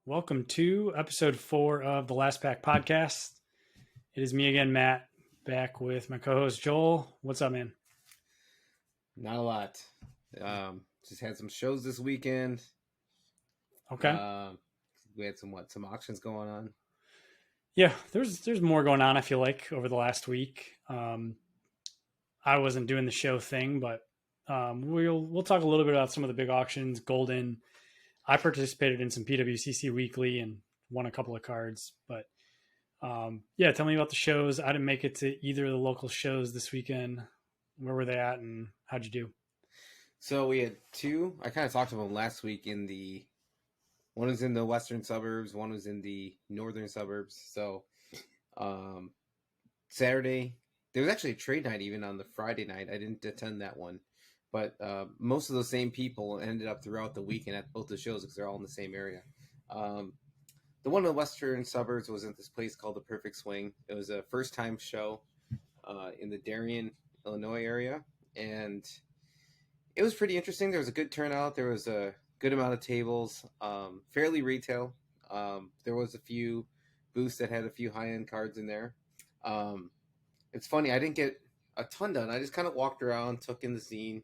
Welcome to episode 4 of the Last Pack podcast. It is me again, Matt, back with my co-host Joel. What's up, man? Not a lot. Just had some shows this weekend. Okay. We had some auctions going on. Yeah, there's more going on, I feel like, over the last week. I wasn't doing the show thing, but we'll talk a little bit about some of the big auctions. Goldin. I participated in some PWCC Weekly and won a couple of cards, but yeah, tell me about the shows. I didn't make it to either of the local shows this weekend. Where were they at, and how'd you do? So we had two. I kind of talked about them last week. One was in the western suburbs, one was in the northern suburbs. So Saturday, there was actually a trade night even on the Friday night. I didn't attend that one, but most of those same people ended up throughout the weekend at both the shows because they're all in the same area. The one in the western suburbs was at this place called the Perfect Swing. It was a first-time show in the Darien, Illinois area, and it was pretty interesting. There was a good turnout. There was a good amount of tables, fairly retail. There was a few booths that had a few high-end cards in there. It's funny, I didn't get a ton done. I just kind of walked around, took in the scene,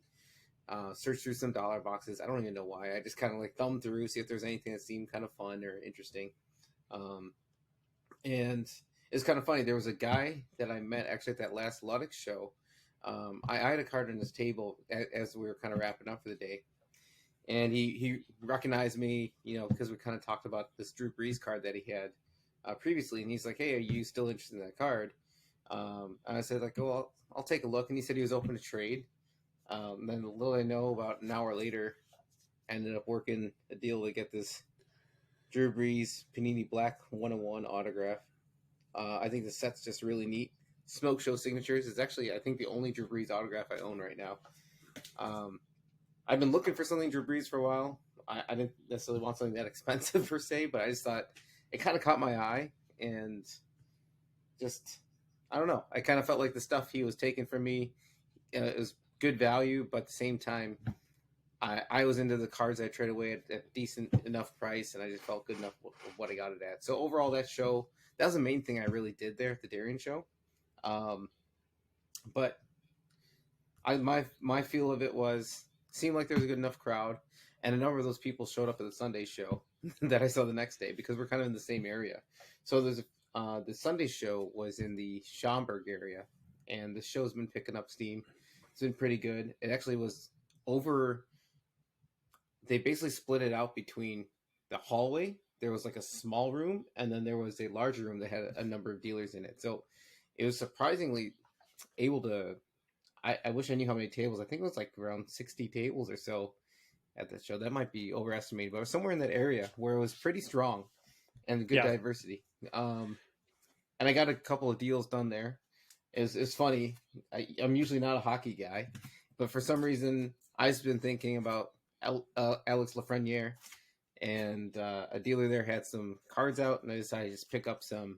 searched through some dollar boxes. I don't even know why. I just kind of thumbed through, see if there's anything that seemed kind of fun or interesting. And it's kind of funny. There was a guy that I met actually at that last Luddick show. I had a card on his table as we were kind of wrapping up for the day. And he recognized me, because we kind of talked about this Drew Brees card that he had previously. And he's like, "Hey, are you still interested in that card?" And I said, "Oh, I'll take a look." And he said he was open to trade. And then little I know, about an hour later, I ended up working a deal to get this Drew Brees Panini Black 101 autograph. I think the set's just really neat. Smoke Show Signatures is actually, I think, the only Drew Brees autograph I own right now. I've been looking for something Drew Brees for a while. I didn't necessarily want something that expensive per se, but I just thought it kind of caught my eye, and just, I don't know. I kind of felt like the stuff he was taking from me, it was good value, but at the same time, I was into the cards I trade away at decent enough price, and I just felt good enough with what I got it at. So overall, that was the main thing I really did there at the Darien show. But my feel of it seemed like there was a good enough crowd, and a number of those people showed up at the Sunday show that I saw the next day because we're kind of in the same area. So the Sunday show was in the Schaumburg area, and the show's been picking up steam. It's been pretty good. It actually was over. They basically split it out between the hallway. There was a small room, and then there was a larger room that had a number of dealers in it. So it was surprisingly able to. I wish I knew how many tables. I think it was around 60 tables or so at that show. That might be overestimated, but it was somewhere in that area where it was pretty strong and good diversity. And I got a couple of deals done there. It's funny. I'm usually not a hockey guy, but for some reason I've been thinking about Alex Lafreniere, and a dealer there had some cards out, and I decided to just pick up some.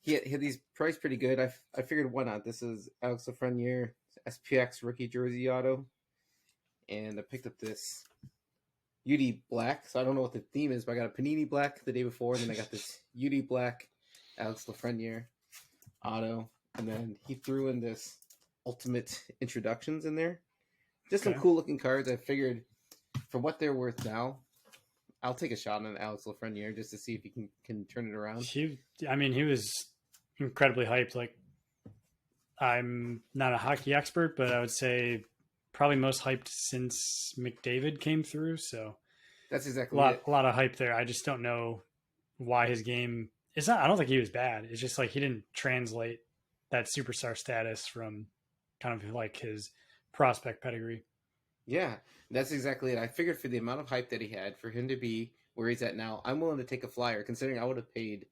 He had these priced pretty good. I figured, why not? This is Alex Lafreniere SPX rookie jersey auto, and I picked up this UD Black. So I don't know what the theme is, but I got a Panini Black the day before, and then I got this UD Black Alex Lafreniere auto, and then he threw in this Ultimate Introductions in there. Just some cool looking cards. I figured, for what they're worth now, I'll take a shot on Alex Lafreniere just to see if he can turn it around. He was incredibly hyped. I'm not a hockey expert, but I would say probably most hyped since McDavid came through. So that's exactly a lot of hype there. I just don't know why his game is not. I don't think he was bad. It's just he didn't translate that superstar status from kind of his prospect pedigree. Yeah, that's exactly it. I figured for the amount of hype that he had, for him to be where he's at now, I'm willing to take a flyer, considering I would have paid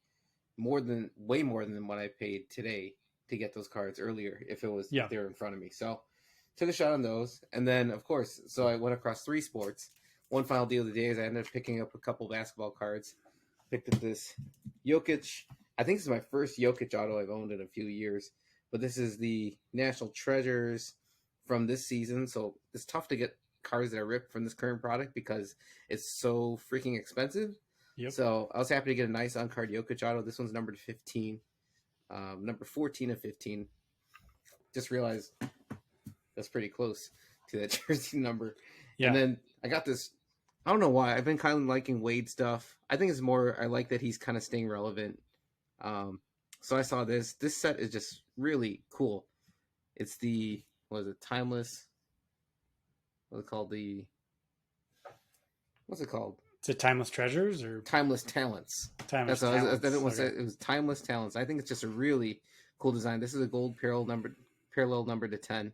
way more than what I paid today to get those cards earlier if it was there in front of me. So took a shot on those. And then, of course, so I went across 3 sports. One final deal of the day is I ended up picking up a couple basketball cards. Picked up this Jokic. I think this is my first Jokic auto I've owned in a few years. But this is the National Treasures from this season. So it's tough to get cards that are ripped from this current product because it's so freaking expensive. Yep. So I was happy to get a nice on-card Jokic auto. This one's numbered 15, number 14 of 15. Just realized that's pretty close to that jersey number. Yeah. And then I got this. I don't know why. I've been kind of liking Wade stuff. I think it's more. I like that he's kind of staying relevant. So I saw this. This set is just really cool. It's the timeless. What's it called? Is it Timeless Treasures or Timeless Talents? Timeless Talents. Talents? It was Timeless Talents. I think it's just a really cool design. This is a gold parallel number to 10.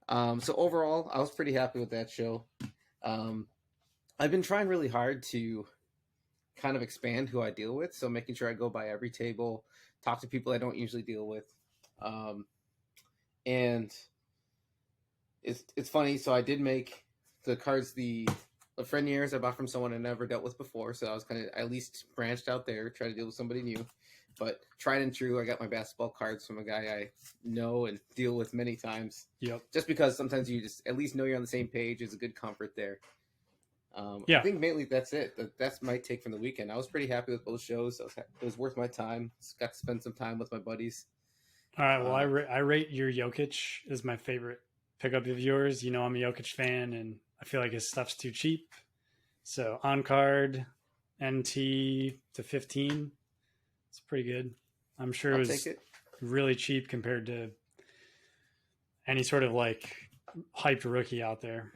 So overall, I was pretty happy with that show. I've been trying really hard to kind of expand who I deal with. So making sure I go by every table, talk to people I don't usually deal with. And it's funny. So I did make the cards, the Lafrenières I bought from someone I never dealt with before. So I was kind of at least branched out there, try to deal with somebody new. But tried and true, I got my basketball cards from a guy I know and deal with many times. Yep. Just because sometimes you just at least know you're on the same page is a good comfort there. Yeah. I think mainly that's it. That's my take from the weekend. I was pretty happy with both shows. It was worth my time. Just got to spend some time with my buddies. All right. Well, I rate your Jokic as my favorite pickup of yours. You know, I'm a Jokic fan, and I feel like his stuff's too cheap. So on card, NT to 15. It's pretty good. I'm sure it was really cheap compared to any sort of like hyped rookie out there.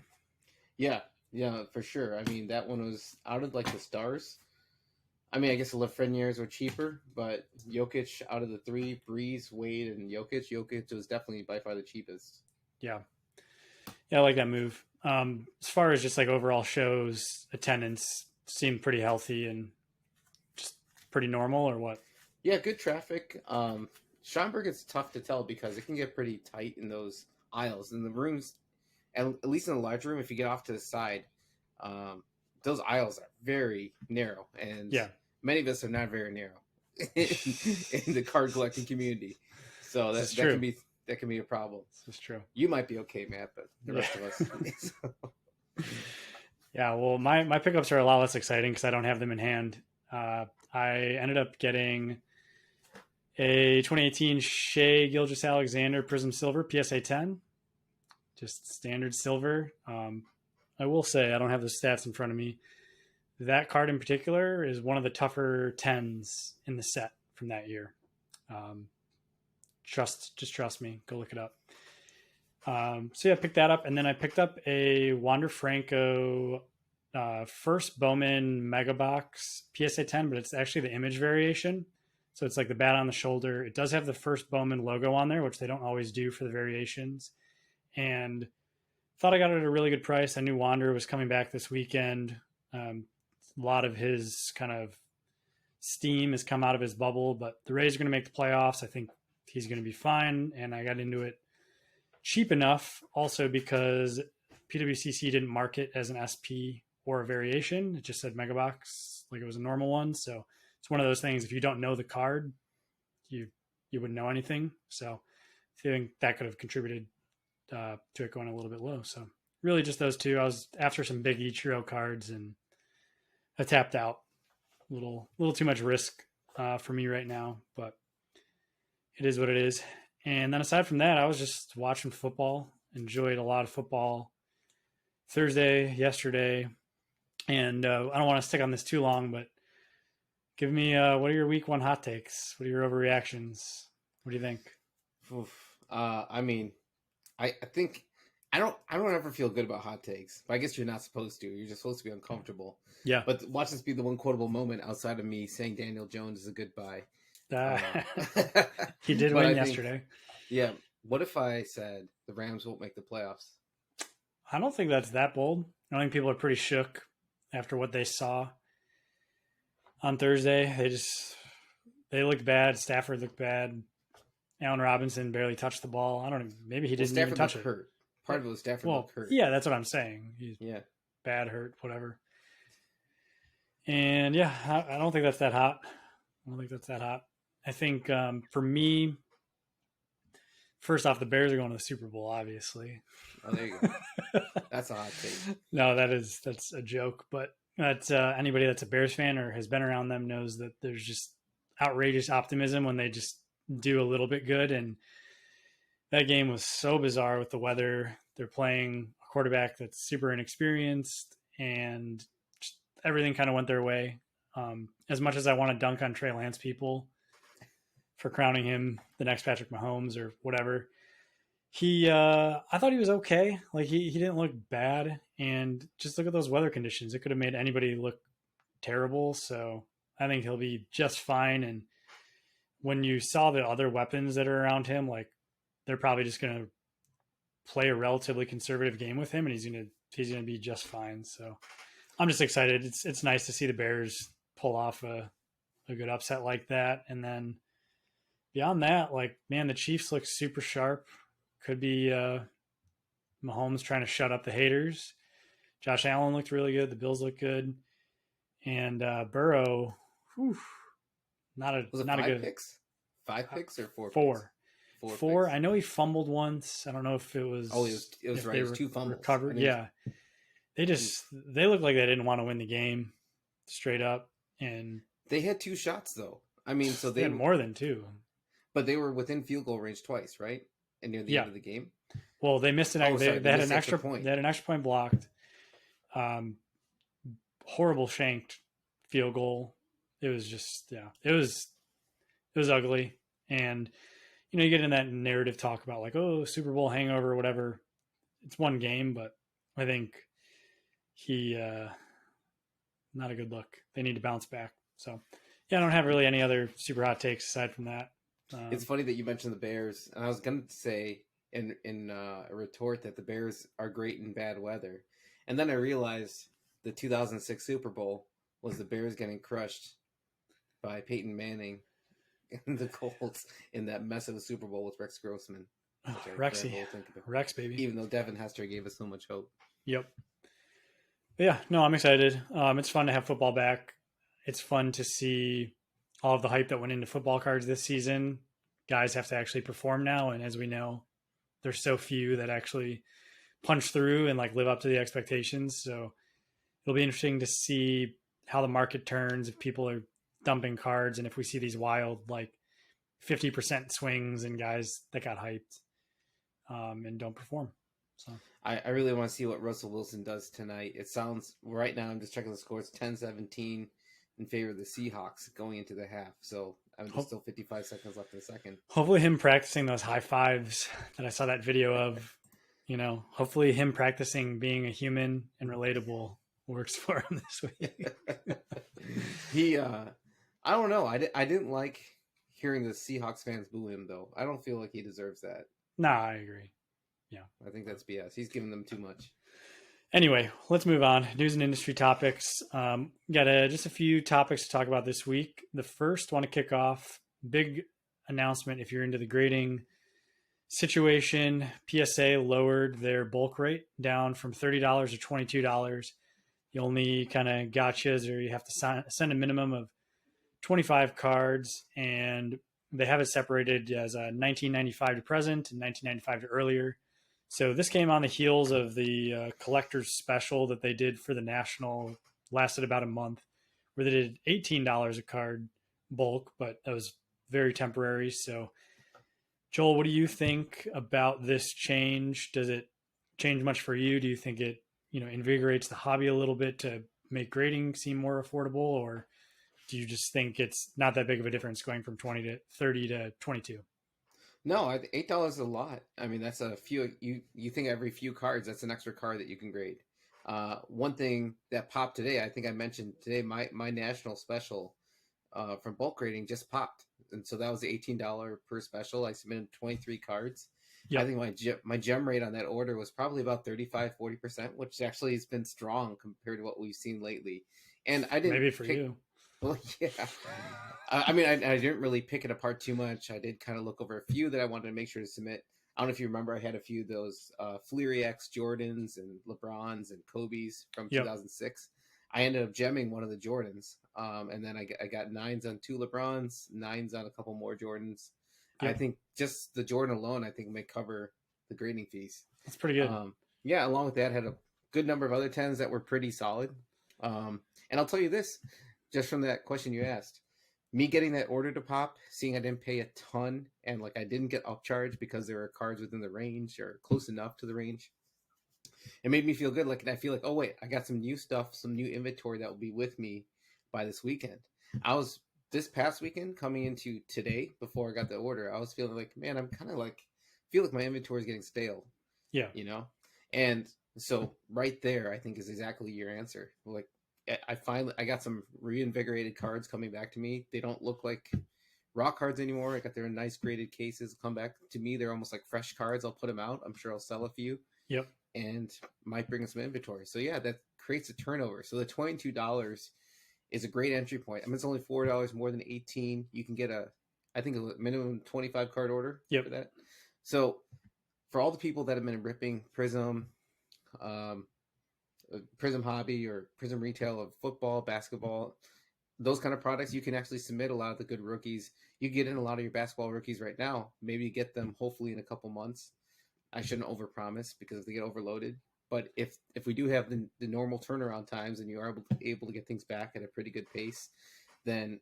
Yeah, for sure. I mean, that one was out of like the stars. I mean, I guess the Lafrenières were cheaper, but Jokic out of the three, Breeze, Wade, and Jokic was definitely by far the cheapest. Yeah, I like that move. As far as just like overall shows, attendance seemed pretty healthy and just pretty normal, or what? Yeah, good traffic. Schaumburg, it's tough to tell because it can get pretty tight in those aisles. In the rooms, at least in the large room, if you get off to the side, those aisles are very narrow. And many of us are not very narrow in the card collecting community. So that can be a problem. This is true. You might be okay, Matt, but the rest of us. Yeah, well, my pickups are a lot less exciting because I don't have them in hand. I ended up getting a 2018 Shea Gilgeous-Alexander Prism Silver PSA 10, just standard silver. I will say, I don't have the stats in front of me. That card in particular is one of the tougher 10s in the set from that year. Just trust me. Go look it up. So yeah, I picked that up, and then I picked up a Wander Franco first Bowman Mega Box PSA 10, but it's actually the image variation. So it's like the bat on the shoulder. It does have the first Bowman logo on there, which they don't always do for the variations. And thought I got it at a really good price. I knew Wander was coming back this weekend. A lot of his kind of steam has come out of his bubble, but the Rays are going to make the playoffs. I think he's going to be fine. And I got into it cheap enough also because PWCC didn't mark it as an SP or a variation. It just said Mega Box, like it was a normal one. So it's one of those things. If you don't know the card, you wouldn't know anything. So I think that could have contributed to it going a little bit low. So really just those two. I was after some big Ichiro cards and I tapped out. A little too much risk for me right now, but it is what it is. And then aside from that, I was just watching football. Enjoyed a lot of football Thursday, yesterday. And I don't want to stick on this too long, but give me what are your week one hot takes? What are your overreactions? What do you think? I mean, I think I don't ever feel good about hot takes, but I guess you're not supposed to. You're just supposed to be uncomfortable. Yeah. But watch this be the one quotable moment outside of me saying Daniel Jones is a good buy. He did win yesterday. Yeah. What if I said the Rams won't make the playoffs? I don't think that's that bold. I think people are pretty shook after what they saw on Thursday. They looked bad. Stafford looked bad. Allen Robinson barely touched the ball. I don't know. Maybe he didn't even touch it. Hurt. Part of it was Stafford looked hurt. Yeah, that's what I'm saying. He's bad, hurt, whatever. And yeah, I don't think that's that hot. I think for me, First off, the Bears are going to the Super Bowl, obviously. Oh, there you go. That's a hot take. No, that's a joke, but that's anybody that's a Bears fan or has been around them knows that there's just outrageous optimism when they just do a little bit good. And that game was so bizarre with the weather. They're playing a quarterback that's super inexperienced, and just everything kind of went their way. As much as I want to dunk on Trey Lance people for crowning him the next Patrick Mahomes or whatever, I thought he was okay. Like he didn't look bad, and just look at those weather conditions. It could have made anybody look terrible. So I think he'll be just fine. And when you saw the other weapons that are around him, like they're probably just going to play a relatively conservative game with him, and he's gonna be just fine. So I'm just excited. It's nice to see the Bears pull off a good upset like that. And then beyond that, like man, the Chiefs look super sharp. Could be Mahomes trying to shut up the haters. Josh Allen looked really good. The Bills look good, and Burrow, whew, not a Was it not a five good picks? 5 picks or four? four. Picks? Four. Picks. I know he fumbled once. I don't know if it was. Oh, it was right. It was two fumbles. Recovered. Yeah, they looked like they didn't want to win the game, straight up. And they had 2 shots though. I mean, so they had more than 2, but they were within field goal range twice, right? And near the end of the game. Well, they missed an. They had an extra point. They had an extra point blocked. Horrible shanked field goal. It was just it was ugly. And you get in that narrative talk about like, oh, Super Bowl hangover or whatever. It's one game, but I think he not a good look. They need to bounce back. So I don't have really any other super hot takes aside from that. It's funny that you mentioned the Bears, and I was going to say in a retort that the Bears are great in bad weather, and then I realized the 2006 Super Bowl was the Bears getting crushed by Peyton Manning and the Colts in that mess of a Super Bowl with Rex Grossman. Rex, baby. Even though Devin Hester gave us so much hope. Yep. But yeah, no, I'm excited. It's fun to have football back. It's fun to see all of the hype that went into football cards this season. Guys have to actually perform now, and as we know, there's so few that actually punch through and like live up to the expectations. So it'll be interesting to see how the market turns, if people are dumping cards, and if we see these wild like 50% swings and guys that got hyped and don't perform. So I really want to see what Russell Wilson does tonight. It sounds right now, I'm just checking the scores, 10-17 in favor of the Seahawks going into the half. So I'm just still 55 seconds left in the second. Hopefully him practicing those high fives that I saw that video of, hopefully him practicing being a human and relatable works for him this week. I don't know. I didn't like hearing the Seahawks fans boo him though. I don't feel like he deserves that. Nah, I agree. Yeah. I think that's BS. He's giving them too much. Anyway, let's move on. News and industry topics. Got just a few topics to talk about this week. The first, want to kick off, big announcement if you're into the grading situation. PSA lowered their bulk rate down from $30 to $22. The only kind of gotchas are you have to send a minimum of 25 cards, and they have it separated as a 1995 to present and 1995 to earlier. So this came on the heels of the collector's special that they did for the National, lasted about a month, where they did $18 a card bulk, but that was very temporary. So Joel, what do you think about this change? Does it change much for you? Do you think it, invigorates the hobby a little bit to make grading seem more affordable, or do you just think it's not that big of a difference going from 20 to 30 to 22? No, $8 is a lot. I mean, that's a few. You think every few cards, that's an extra card that you can grade. One thing that popped today, I think I mentioned today, my national special from bulk grading just popped, and so that was the $18 per special. I submitted 23 cards. Yep. I think my gem rate on that order was probably about 35-40%, which actually has been strong compared to what we've seen lately. And I didn't maybe for you. Well, yeah. I mean, I didn't really pick it apart too much. I did kind of look over a few that I wanted to make sure to submit. I don't know if you remember, I had a few of those Fleary X Jordans and LeBrons and Kobe's from 2006. I ended up gemming one of the Jordans, and then I got 9s on 2 LeBrons, 9s on a couple more Jordans, I Yep. think just the Jordan alone, I think may cover the grading fees. That's pretty good. Yeah, along with that, had a good number of other tens that were pretty solid. And I'll tell you this, just from that question you asked, me getting that order to pop, seeing I didn't pay a ton, and like I didn't get upcharged because there were cards within the range or close enough to the range. It made me feel good. Like, and I feel like, oh wait, I got some new stuff, some new inventory that will be with me by this weekend. I was this past weekend coming into today before I got the order. I was feeling like, man, I'm kind of like feel like my inventory is getting stale, Yeah. you know. And so right there, I think is exactly your answer. Like, I finally I got some reinvigorated cards coming back to me. They don't look like raw cards anymore. I got their nice graded cases come back to me. They're almost like fresh cards. I'll put them out. I'm sure I'll sell a few Yep. and might bring in some inventory. So yeah, that creates a turnover. So the $22 is a great entry point. I mean, it's only $4 more than 18. You can get I think a minimum 25 card order Yep. for that. So for all the people that have been ripping Prism, um, Prism Hobby or Prism Retail of football, basketball, those kind of products, you can actually submit a lot of the good rookies. You get in a lot of your basketball rookies right now. Maybe get them hopefully in a couple months. I shouldn't overpromise because if they get overloaded. But if we do have the normal turnaround times and you are able to get things back at a pretty good pace, then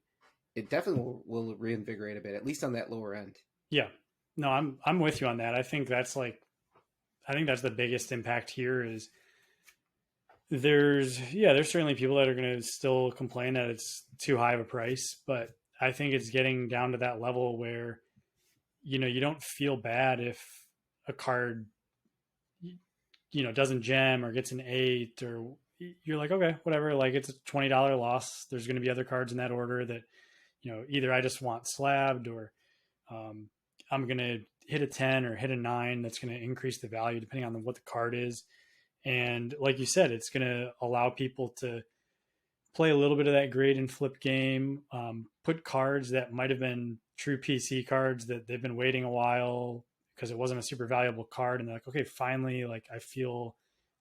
it definitely will reinvigorate a bit, at least on that lower end. Yeah. No, I'm with you on that. I think that's the biggest impact here is there's certainly people that are going to still complain that it's too high of a price, but I think it's getting down to that level where you don't feel bad if a card doesn't gem or gets an 8, or you're like, okay, whatever, like it's a $20 loss. There's going to be other cards in that order that either I just want slabbed, or um, I'm going to hit a 10 or hit a 9 that's going to increase the value depending on what the card is. And like you said, it's going to allow people to play a little bit of that grade and flip game, put cards that might have been true PC cards that they've been waiting a while because it wasn't a super valuable card. And they're like, okay, finally, like I feel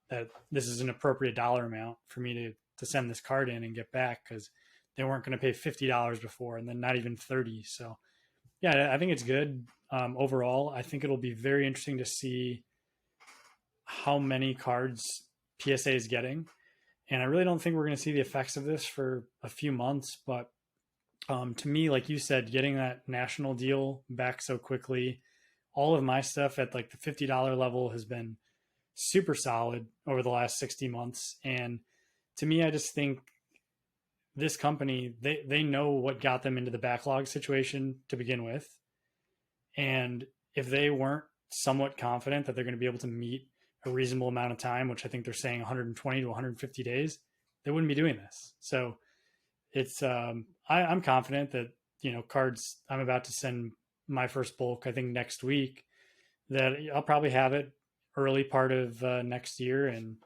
that this is an appropriate dollar amount for me to send this card in and get back, because they weren't going to pay $50 before, and then not even 30. So yeah, I think it's good. Overall, I think it'll be very interesting to see how many cards PSA is getting. And I really don't think we're going to see the effects of this for a few months. But to me, like you said, getting that national deal back so quickly, all of my stuff at like the $50 level has been super solid over the last 60 months. And to me, I just think this company, they know what got them into the backlog situation to begin with. And if they weren't somewhat confident that they're going to be able to meet a reasonable amount of time, which I think they're saying 120 to 150 days, they wouldn't be doing this. So it's I'm confident that cards I'm about to send my first bulk, I think next week, that I'll probably have it early part of next year. And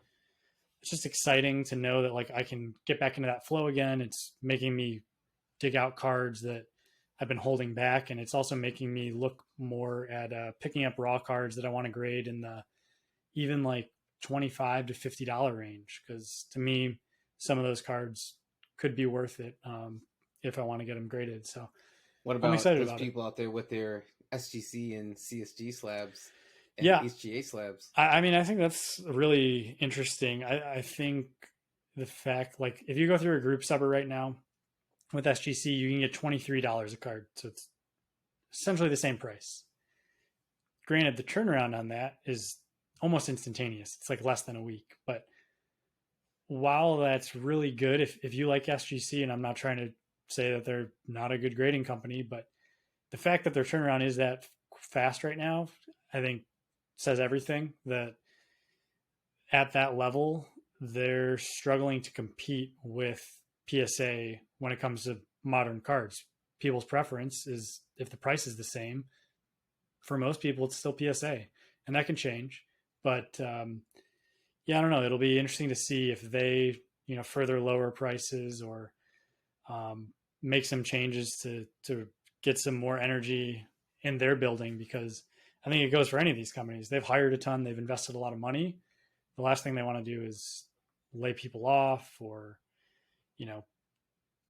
it's just exciting to know that like I can get back into that flow again. It's making me dig out cards that I've been holding back, and it's also making me look more at picking up raw cards that I want to grade in the even like $25 to $50 range, because to me some of those cards could be worth it if I want to get them graded. So What I'm about excited those about it. people out there with their SGC and CSG slabs and Yeah, HGA slabs? I mean, I think that's really interesting. I think the fact, like, if you go through a group subber right now with SGC, you can get $23 a card. So it's essentially the same price. Granted, the turnaround on that is almost instantaneous. It's like less than a week. But while that's really good, if you like SGC, and I'm not trying to say that they're not a good grading company, but the fact that their turnaround is that fast right now, I think says everything. That at that level, they're struggling to compete with PSA when it comes to modern cards. People's preference is, if the price is the same, for most people, it's still PSA, and that can change. But yeah, I don't know. It'll be interesting to see if they, further lower prices, or make some changes to get some more energy in their building, because I think it goes for any of these companies. They've hired a ton, they've invested a lot of money. The last thing they want to do is lay people off, or you know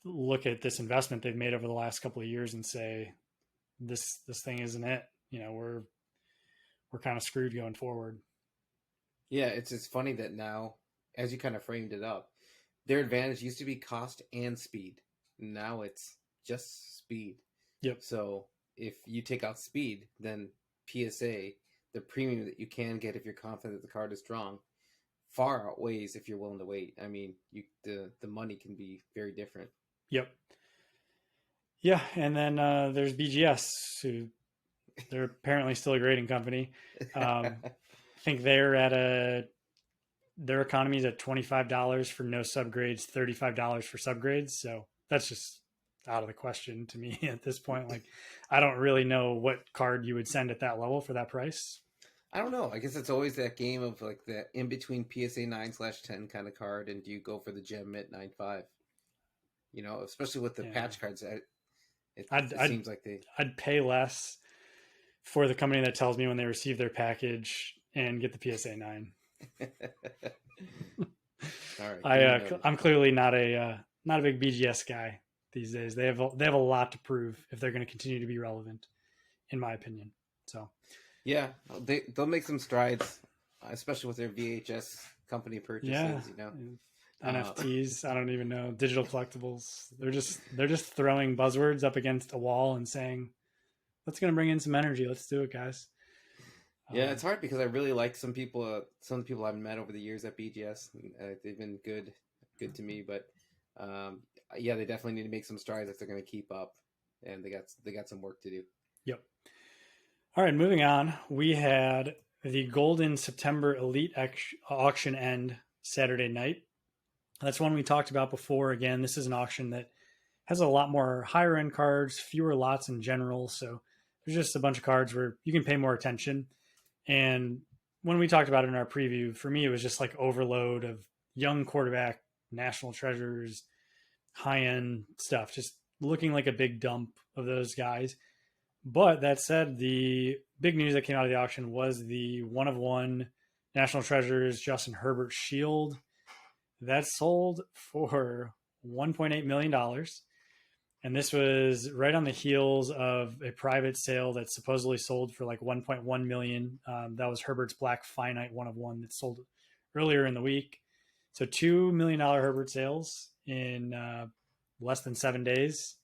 look at this investment they've made over the last couple of years and say, this thing isn't it. We're kind of screwed going forward. Yeah, it's funny that now, as you kind of framed it up, their advantage used to be cost and speed. Now it's just speed. Yep. So if you take out speed, then PSA, the premium that you can get if you're confident that the card is strong, far outweighs if you're willing to wait. I mean, the money can be very different. Yep. Yeah, and then there's BGS, who they're apparently still a grading company. I think they're at their economy is at $25 for no subgrades, $35 for subgrades. So that's just out of the question to me at this point. Like, I don't really know what card you would send at that level for that price. I don't know. I guess it's always that game of like the in between PSA 9/10 kind of card, and do you go for the gem at 9.5? Especially with the patch cards, it seems like I'd pay less for the company that tells me when they receive their package and get the PSA 9. All right. I'm clearly not a big BGS guy these days. They have a lot to prove if they're going to continue to be relevant, in my opinion. So, yeah, they'll make some strides, especially with their VHS company purchases. Yeah. NFTs. I don't even know, digital collectibles. They're just throwing buzzwords up against a wall and saying, "That's going to bring in some energy. Let's do it, guys." Yeah, it's hard because I really like some people. Some people I've met over the years at BGS. They've been good to me, but yeah, they definitely need to make some strides if they're going to keep up, and they got some work to do. Yep. All right, moving on. We had the Goldin September Elite auction end Saturday night. That's one we talked about before. Again, this is an auction that has a lot more higher end cards, fewer lots in general. So there's just a bunch of cards where you can pay more attention. And when we talked about it in our preview, for me, it was just like overload of young quarterback, national treasures, high end stuff, just looking like a big dump of those guys. But that said, the big news that came out of the auction was the 1/1 national treasures Justin Herbert Shield that sold for $1.8 million. And this was right on the heels of a private sale that supposedly sold for like 1.1 million. That was Herbert's Black Finite 1/1 that sold earlier in the week. So $2 million Herbert sales in less than 7 days.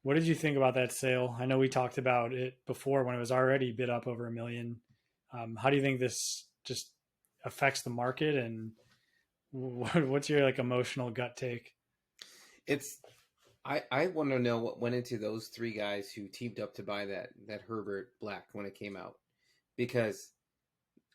What did you think about that sale? I know we talked about it before when it was already bid up over $1 million. How do you think this just affects the market, and what's your like emotional gut take? I want to know what went into those three guys who teamed up to buy that Herbert Black when it came out, because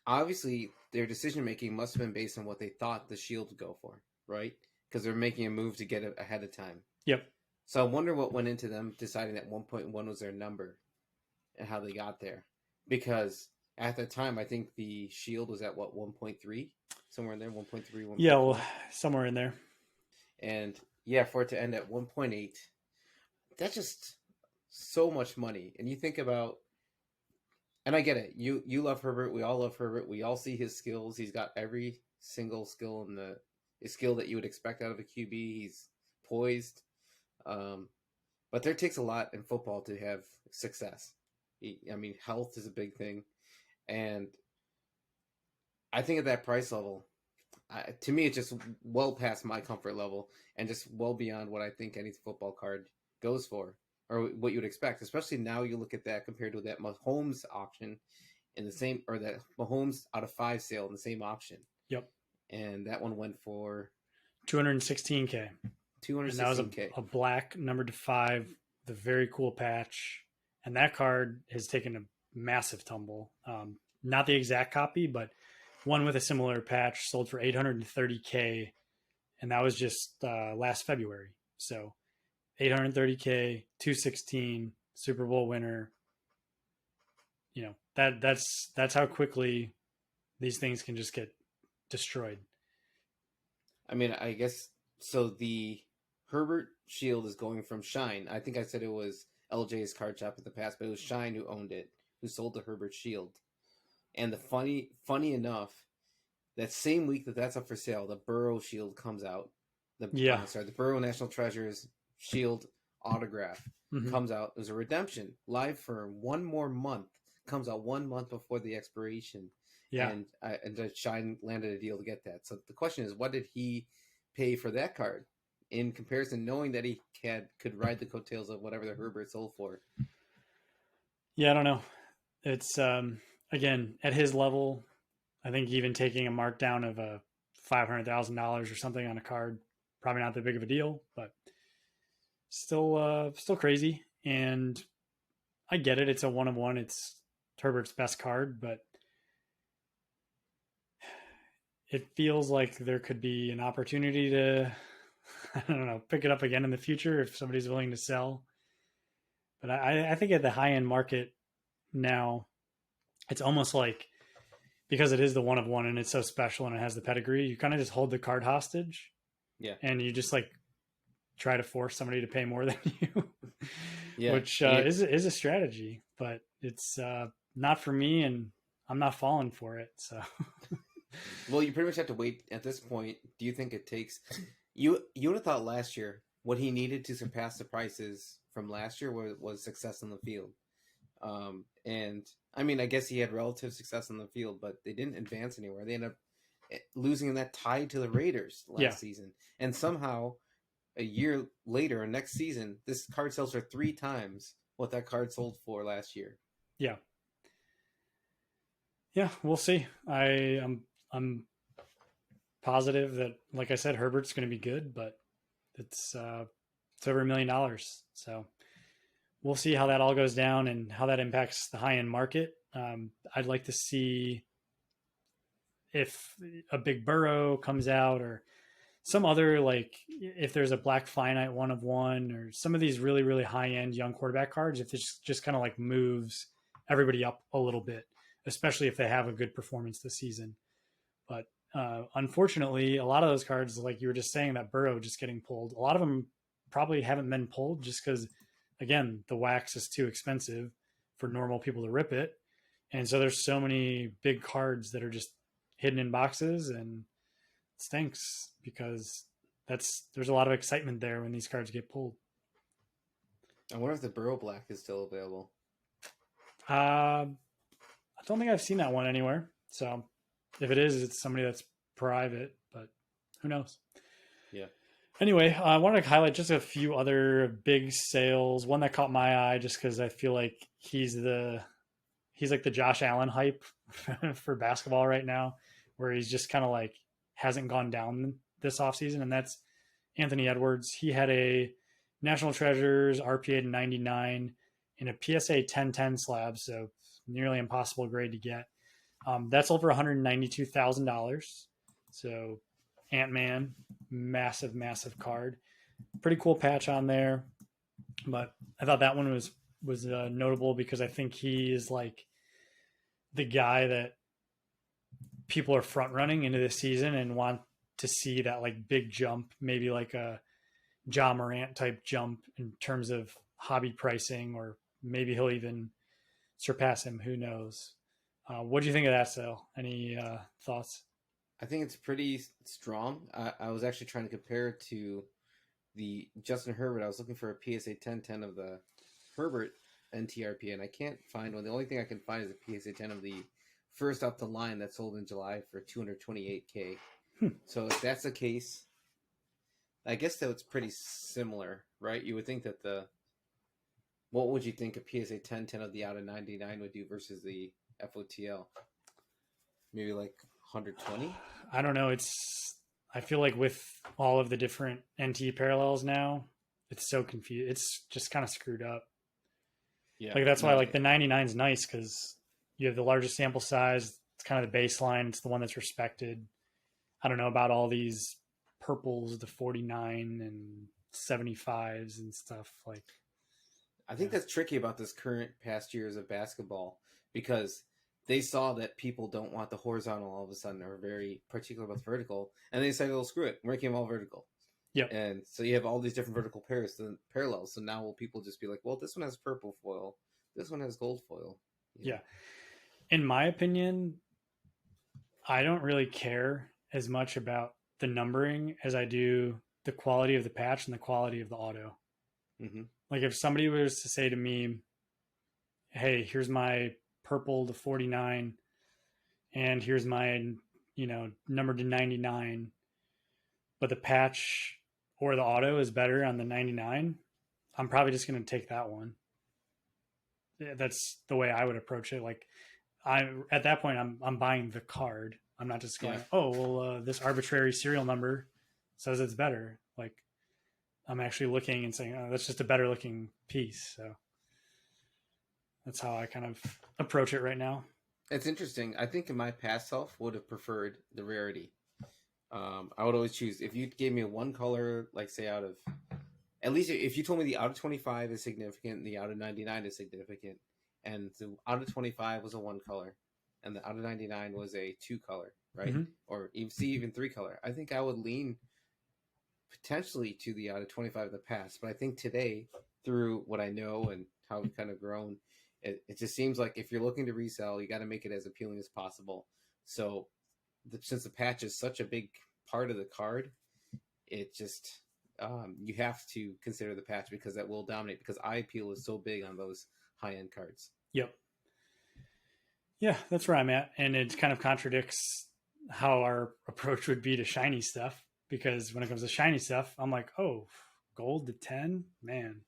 obviously their decision making must have been based on what they thought the Shield would go for, right? Because they're making a move to get it ahead of time. Yep. So I wonder what went into them deciding that 1.1 was their number and how they got there. Because at the time, I think the Shield was at what, 1.3? Somewhere in there, 1.3, 1.4. Yeah, well, somewhere in there. And yeah, for it to end at 1.8, that's just so much money. And you think about, and I get it, you love Herbert, we all love Herbert, we all see his skills. He's got every single skill in the skill that you would expect out of a QB. He's poised. But there takes a lot in football to have success. I mean, health is a big thing. And I think at that price level, to me, it's just well past my comfort level and just well beyond what I think any football card goes for, or what you would expect. Especially now you look at that compared to that Mahomes auction in the same, or that Mahomes out of 5 sale in the same auction. Yep. And that one went for $216K. And that was a black numbered to 5, the very cool patch. And that card has taken a massive tumble. Not the exact copy, but one with a similar patch sold for $830K. And that was just last February. So $830K, 216, Super Bowl winner. That's how quickly these things can just get destroyed. I mean, I guess so. The Herbert Shield is going from Shine. I think I said it was LJ's card shop in the past, but it was Shine who owned it, who sold the Herbert Shield. And the funny enough, that same week that's up for sale, the Burrow Shield comes out. The Burrow National Treasures Shield autograph comes out. It was a redemption live for one more month. Comes out 1 month before the expiration. Yeah. And Shine landed a deal to get that. So the question is, what did he pay for that card in comparison, knowing that he could ride the coattails of whatever the Herbert sold for? Yeah, I don't know. It's again, at his level, I think even taking a markdown of a $500,000 or something on a card, probably not that big of a deal, but still crazy. And I get it. It's a 1-of-1. It's Herbert's best card, but it feels like there could be an opportunity to, I don't know, pick it up again in the future if somebody's willing to sell. But I think at the high end market now, it's almost like, because it is the 1-of-1 and it's so special and it has the pedigree, you kind of just hold the card hostage. Yeah. And you just like try to force somebody to pay more than you, Yeah. which is a strategy, but it's not for me, and I'm not falling for it. So, well, you pretty much have to wait at this point. Do you think it takes you would have thought last year what he needed to surpass the prices from last year was success on the field. And I mean, I guess he had relative success on the field, but they didn't advance anywhere. They ended up losing in that tie to the Raiders last season. And somehow a year later, or next season, this card sells for 3 times what that card sold for last year. Yeah. Yeah, we'll see. I'm positive that, like I said, Herbert's going to be good, but it's over $1 million. So we'll see how that all goes down and how that impacts the high end market. I'd like to see if a big Burrow comes out, or some other, like if there's a Black Finite 1-of-1, or some of these really, really high end young quarterback cards, if this just kind of like moves everybody up a little bit, especially if they have a good performance this season. But unfortunately, a lot of those cards, like you were just saying, that Burrow just getting pulled, a lot of them probably haven't been pulled just because, again, the wax is too expensive for normal people to rip it. And so there's so many big cards that are just hidden in boxes, and it stinks because there's a lot of excitement there when these cards get pulled. I wonder if the Burrow Black is still available. I don't think I've seen that one anywhere. So if it is, it's somebody that's private, but who knows? Yeah. Anyway, I wanted to highlight just a few other big sales. One that caught my eye just because I feel like he's like the Josh Allen hype for basketball right now, where he's just kind of like hasn't gone down this offseason, and that's Anthony Edwards. He had a National Treasures RPA to 99 in a PSA 1010 slab, so nearly impossible grade to get. That's over $192,000. So Ant-Man, massive, massive card. Pretty cool patch on there. But I thought that one was notable because I think he is like the guy that people are front running into this season and want to see that like big jump, maybe like a Ja Morant type jump in terms of hobby pricing, or maybe he'll even surpass him. Who knows? What do you think of that sale? Any thoughts? I think it's pretty strong. I was actually trying to compare it to the Justin Herbert. I was looking for a PSA 1010 of the Herbert NTRP, and I can't find one. The only thing I can find is a PSA 10 of the first off the line that sold in July for $228K. So if that's the case, I guess that it's pretty similar, right? You would think that what would you think a PSA 1010 of the out of 99 would do versus the FOTL? Maybe like 120? I don't know. I feel like with all of the different NT parallels now, it's so confused. It's just kind of screwed up. Yeah. Like that's why like the 99 is nice, because you have the largest sample size. It's kind of the baseline. It's the one that's respected. I don't know about all these purples, the 49 and 75s and stuff. Like, I think that's tricky about this current past years of basketball, because they saw that people don't want the horizontal all of a sudden, or very particular about the vertical, and they decided, well, screw it, we're making them all vertical. Yep. And so you have all these different vertical parallels. So now will people just be like, well, this one has purple foil, this one has gold foil. Yeah. In my opinion, I don't really care as much about the numbering as I do the quality of the patch and the quality of the auto. Mm-hmm. Like if somebody was to say to me, hey, here's my purple to 49 and here's my, number to 99, but the patch or the auto is better on the 99, I'm probably just going to take that one. That's the way I would approach it. Like I at that point I'm buying the card. I'm not just going, Yeah. oh well, this arbitrary serial number says it's better. Like I'm actually looking and saying, oh, that's just a better looking piece. So that's how I kind of approach it right now. It's interesting. I think in my past self would have preferred the rarity. I would always choose if you gave me a one color, like say out of at least if you told me the out of 25 is significant, the out of 99 is significant, and the out of 25 was a one color, and the out of 99 was a two color, right? Mm-hmm. Or even three color. I think I would lean potentially to the out of 25 of the past, but I think today, through what I know and how we've kind of grown, it just seems like if you're looking to resell, you got to make it as appealing as possible. So since the patch is such a big part of the card, it just you have to consider the patch because that will dominate because eye appeal is so big on those high end cards. Yep. Yeah, that's where I'm at. And it kind of contradicts how our approach would be to shiny stuff because when it comes to shiny stuff, I'm like, oh, gold to 10? Man,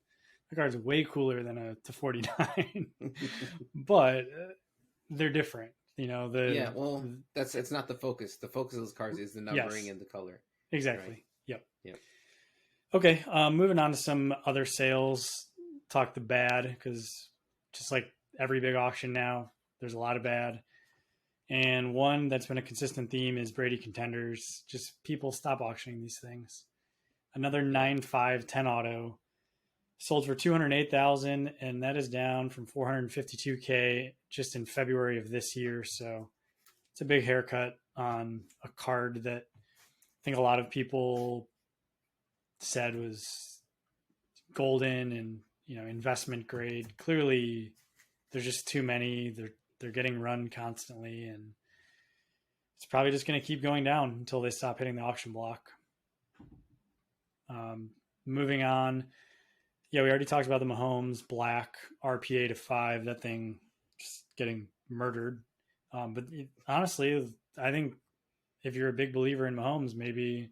the card's way cooler than a to 49. But they're different. Yeah, well, it's not the focus. The focus of those cards is the numbering yes, and the color. exactly. Right? Yep. Yep. Okay, moving on to some other sales. Talk the bad because just like every big auction now, there's a lot of bad. And one that's been a consistent theme is Brady contenders. Just people stop auctioning these things. Another Yeah. 9.5 10 auto sold for 208,000, and that is down from 452K just in February of this year. So it's a big haircut on a card that I think a lot of people said was golden and investment grade. Clearly, there's just too many. They're getting run constantly, and it's probably just going to keep going down until they stop hitting the auction block. Moving on, yeah, we already talked about the Mahomes black RPA to 5. That thing just getting murdered. Honestly, I think if you're a big believer in Mahomes, maybe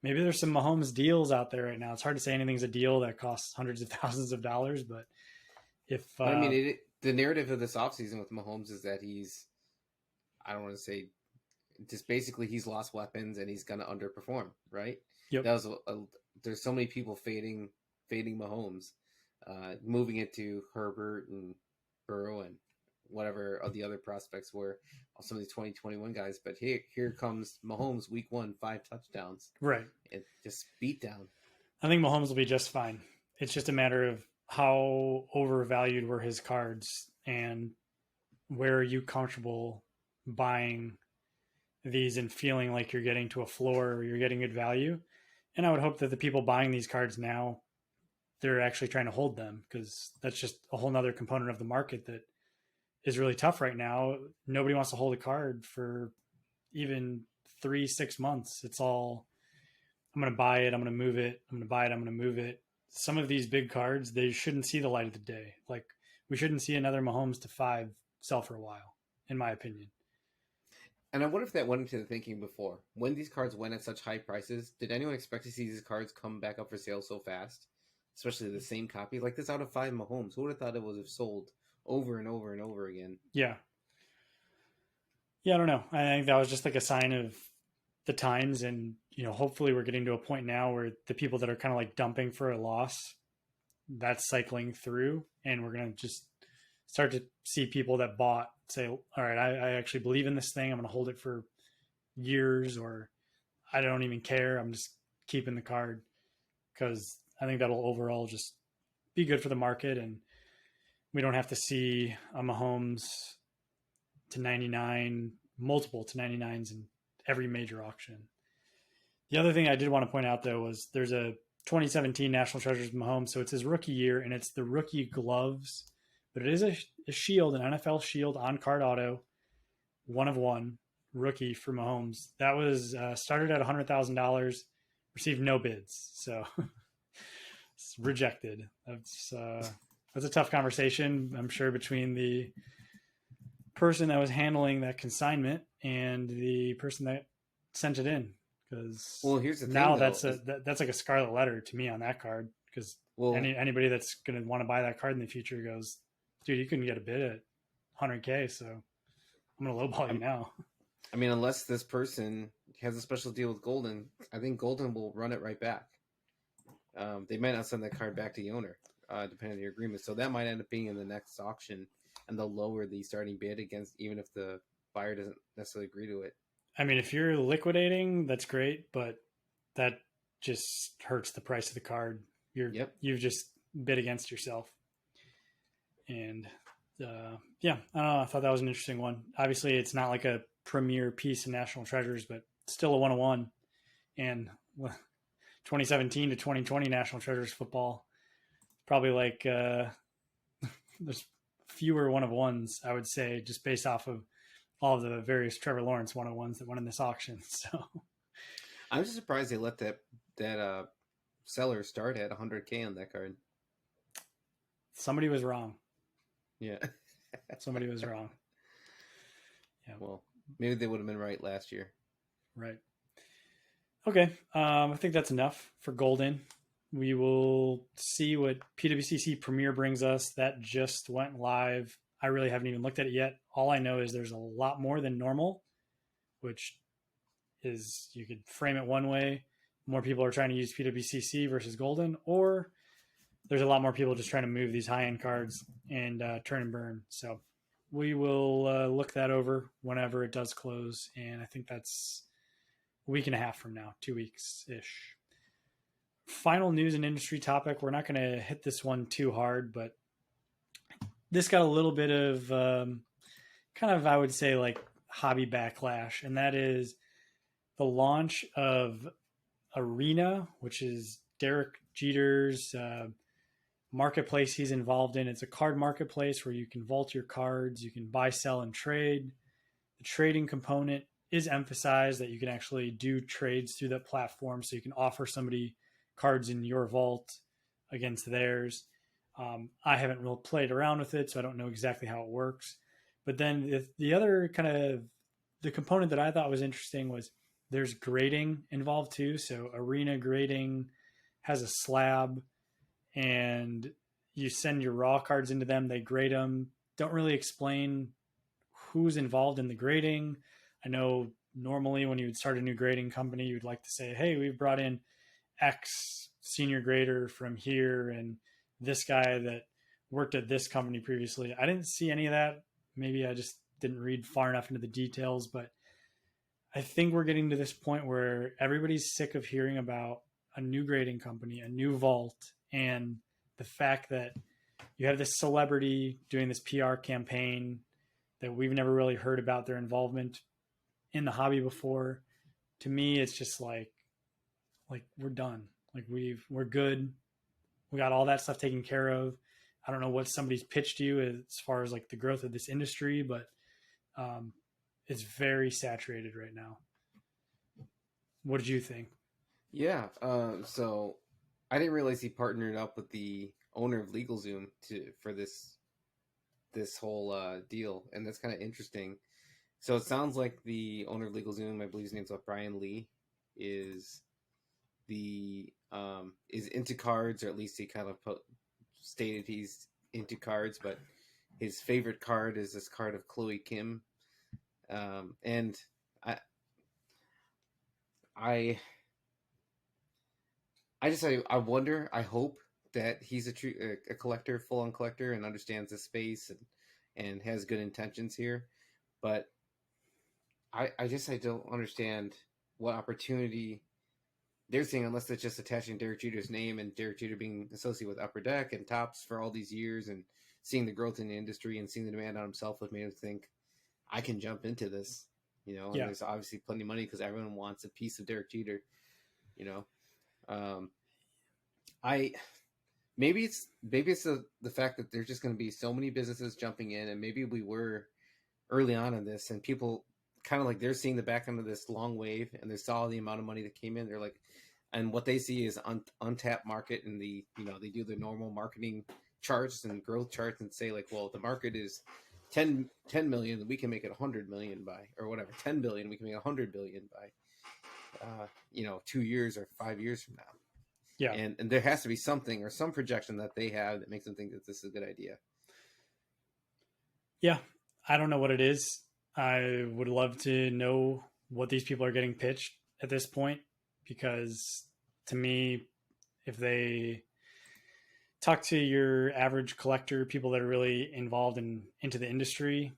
there's some Mahomes deals out there right now. It's hard to say anything's a deal that costs hundreds of thousands of dollars, but but I mean, the narrative of this offseason with Mahomes is that I don't want to say, just basically he's lost weapons and he's going to underperform, right? Yep. That was there's so many people fading Mahomes, moving it to Herbert and Burrow and whatever the other prospects were, some of these 2021 guys. But here comes Mahomes, week 1, 5 touchdowns. Right. It just beat down. I think Mahomes will be just fine. It's just a matter of how overvalued were his cards and where are you comfortable buying these and feeling like you're getting to a floor or you're getting good value. And I would hope that the people buying these cards now, they're actually trying to hold them because that's just a whole nother component of the market that is really tough right now. Nobody wants to hold a card for even 3-6 months. It's all, I'm going to buy it. I'm going to move it. I'm going to buy it. I'm going to move it. Some of these big cards, they shouldn't see the light of the day. Like we shouldn't see another Mahomes to 5 sell for a while, in my opinion. And I wonder if that went into the thinking before. When these cards went at such high prices, did anyone expect to see these cards come back up for sale so fast? Especially the same copy? Like this out of 5 Mahomes. Who would have thought it would have sold over and over and over again? Yeah. Yeah, I don't know. I think that was just like a sign of the times. And, hopefully we're getting to a point now where the people that are kind of like dumping for a loss, that's cycling through. And we're going to just start to see people that bought say, all right, I actually believe in this thing. I'm going to hold it for years, or I don't even care. I'm just keeping the card because I think that'll overall just be good for the market. And we don't have to see a Mahomes to 99, multiple to 99s in every major auction. The other thing I did want to point out though was there's a 2017 National Treasures Mahomes. So it's his rookie year and it's the rookie gloves, but it is a shield, an NFL shield on card auto, 1 of 1 rookie for Mahomes. That was started at $100,000, received no bids. So It's rejected. That's a tough conversation, I'm sure, between the person that was handling that consignment and the person that sent it in, because Well, here's the thing, now though. that's like a scarlet letter to me on that card, because Well, anybody that's going to want to buy that card in the future goes, dude, you couldn't get a bid at 100K, so I'm going to lowball you now. I mean, unless this person has a special deal with Goldin, I think Goldin will run it right back. They might not send that card back to the owner, depending on your agreement. So that might end up being in the next auction, and they'll lower the starting bid against, even if the buyer doesn't necessarily agree to it. I mean, if you're liquidating, that's great, but that just hurts the price of the card. You've just bid against yourself. And yeah, I don't know. I thought that was an interesting one. Obviously, it's not like a premier piece of National Treasures, but still a 101. And 2017 to 2020 National Treasures football, probably like there's fewer 101s, I would say, just based off of all of the various Trevor Lawrence 101s that went in this auction. So I'm just surprised they let that seller start at 100K on that card. Somebody was wrong. Yeah. Somebody was wrong. Yeah. Well, maybe they would have been right last year. Right. Okay. I think that's enough for Goldin. We will see what PWCC Premier brings us. That just went live. I really haven't even looked at it yet. All I know is there's a lot more than normal, which is, you could frame it one way. More people are trying to use PWCC versus Goldin, or there's a lot more people just trying to move these high-end cards and turn and burn. So we will look that over whenever it does close. And I think that's a week and a half from now, 2 weeks-ish. Final news and industry topic. We're not going to hit this one too hard, but this got a little bit of kind of, I would say, like hobby backlash. And that is the launch of Arena, which is Derek Jeter's marketplace he's involved in. It's a card marketplace where you can vault your cards, you can buy, sell, and trade. The trading component is emphasized, that you can actually do trades through that platform, so you can offer somebody cards in your vault against theirs. I haven't really played around with it, so I don't know exactly how it works. But then the other kind of the component that I thought was interesting was there's grading involved too. So Arena grading has a slab, and you send your raw cards into them. They grade them. Don't really explain who's involved in the grading. I know normally when you would start a new grading company, you'd like to say, hey, we've brought in X senior grader from here and this guy that worked at this company previously. I didn't see any of that. Maybe I just didn't read far enough into the details, but I think we're getting to this point where everybody's sick of hearing about a new grading company, a new vault, and the fact that you have this celebrity doing this PR campaign that we've never really heard about their involvement in the hobby before. To me, it's just like we're done. Like we're good. We got all that stuff taken care of. I don't know what somebody's pitched you as far as like the growth of this industry, but it's very saturated right now. What did you think? Yeah. So I didn't realize he partnered up with the owner of LegalZoom for this whole deal, and that's kind of interesting. So it sounds like the owner of LegalZoom, I believe his name's Brian Lee, is into cards, or at least he kind of stated he's into cards, but his favorite card is this card of Chloe Kim. And I wonder, I hope that he's a collector, full-on collector, and understands the space and has good intentions here. But I don't understand what opportunity they're seeing, unless it's just attaching Derek Jeter's name and Derek Jeter being associated with Upper Deck and Topps for all these years, and seeing the growth in the industry and seeing the demand on himself, would make him think, I can jump into this, you know. And there's obviously plenty of money because everyone wants a piece of Derek Jeter, you know. Maybe it's the fact that there's just going to be so many businesses jumping in, and maybe we were early on in this, and people kind of like, they're seeing the back end of this long wave, and they saw the amount of money that came in. They're like, and what they see is untapped market, and they do the normal marketing charts and growth charts and say like, well, the market is 10 million, we can make it 100 million by, or whatever, 10 billion, we can make 100 billion by 2 years or 5 years from now. Yeah. And there has to be something or some projection that they have that makes them think that this is a good idea. Yeah. I don't know what it is. I would love to know what these people are getting pitched at this point, because to me, if they talk to your average collector, people that are really involved into the industry,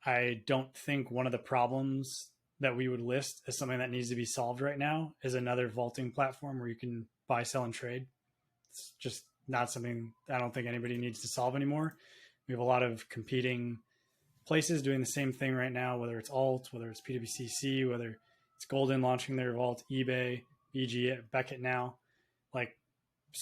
I don't think one of the problems that we would list as something that needs to be solved right now is another vaulting platform where you can buy, sell, and trade. It's just not something I don't think anybody needs to solve anymore. We have a lot of competing places doing the same thing right now, whether it's alt, whether it's PWCC, whether it's Goldin launching their vault, eBay, BG, Beckett now. Like,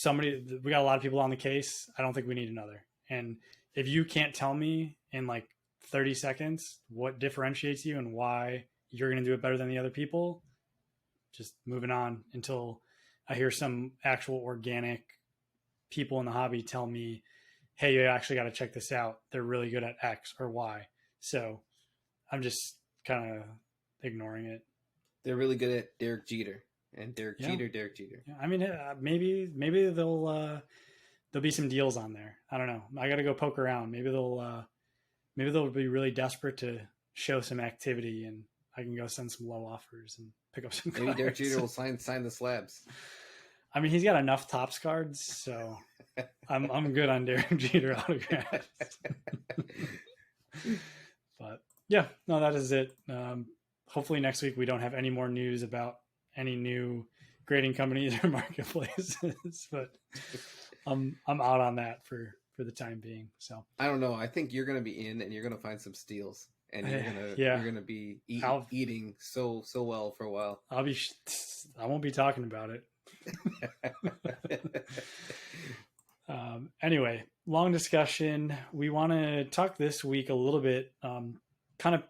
we got a lot of people on the case. I don't think we need another. And if you can't tell me in like 30 seconds what differentiates you and why you're going to do it better than the other people, just moving on until I hear some actual organic people in the hobby tell me, hey, you actually got to check this out. They're really good at X or Y. So I'm just kind of ignoring it. They're really good at Derek Jeter and Derek Jeter. Yeah, I mean, maybe there'll be some deals on there. I don't know. I got to go poke around. Maybe they'll be really desperate to show some activity, and I can go send some low offers and pick up some. Maybe Derek Jeter will sign the slabs. I mean, he's got enough Topps cards, so I'm good on Derek Jeter autographs. But yeah, no, that is it. Hopefully next week we don't have any more news about any new grading companies or marketplaces. But I'm out on that for the time being. So I don't know. I think you're going to be in, and you're going to find some steals, and you're going to be eating so well for a while. I won't be talking about it. Anyway, long discussion. We want to talk this week a little bit, kind of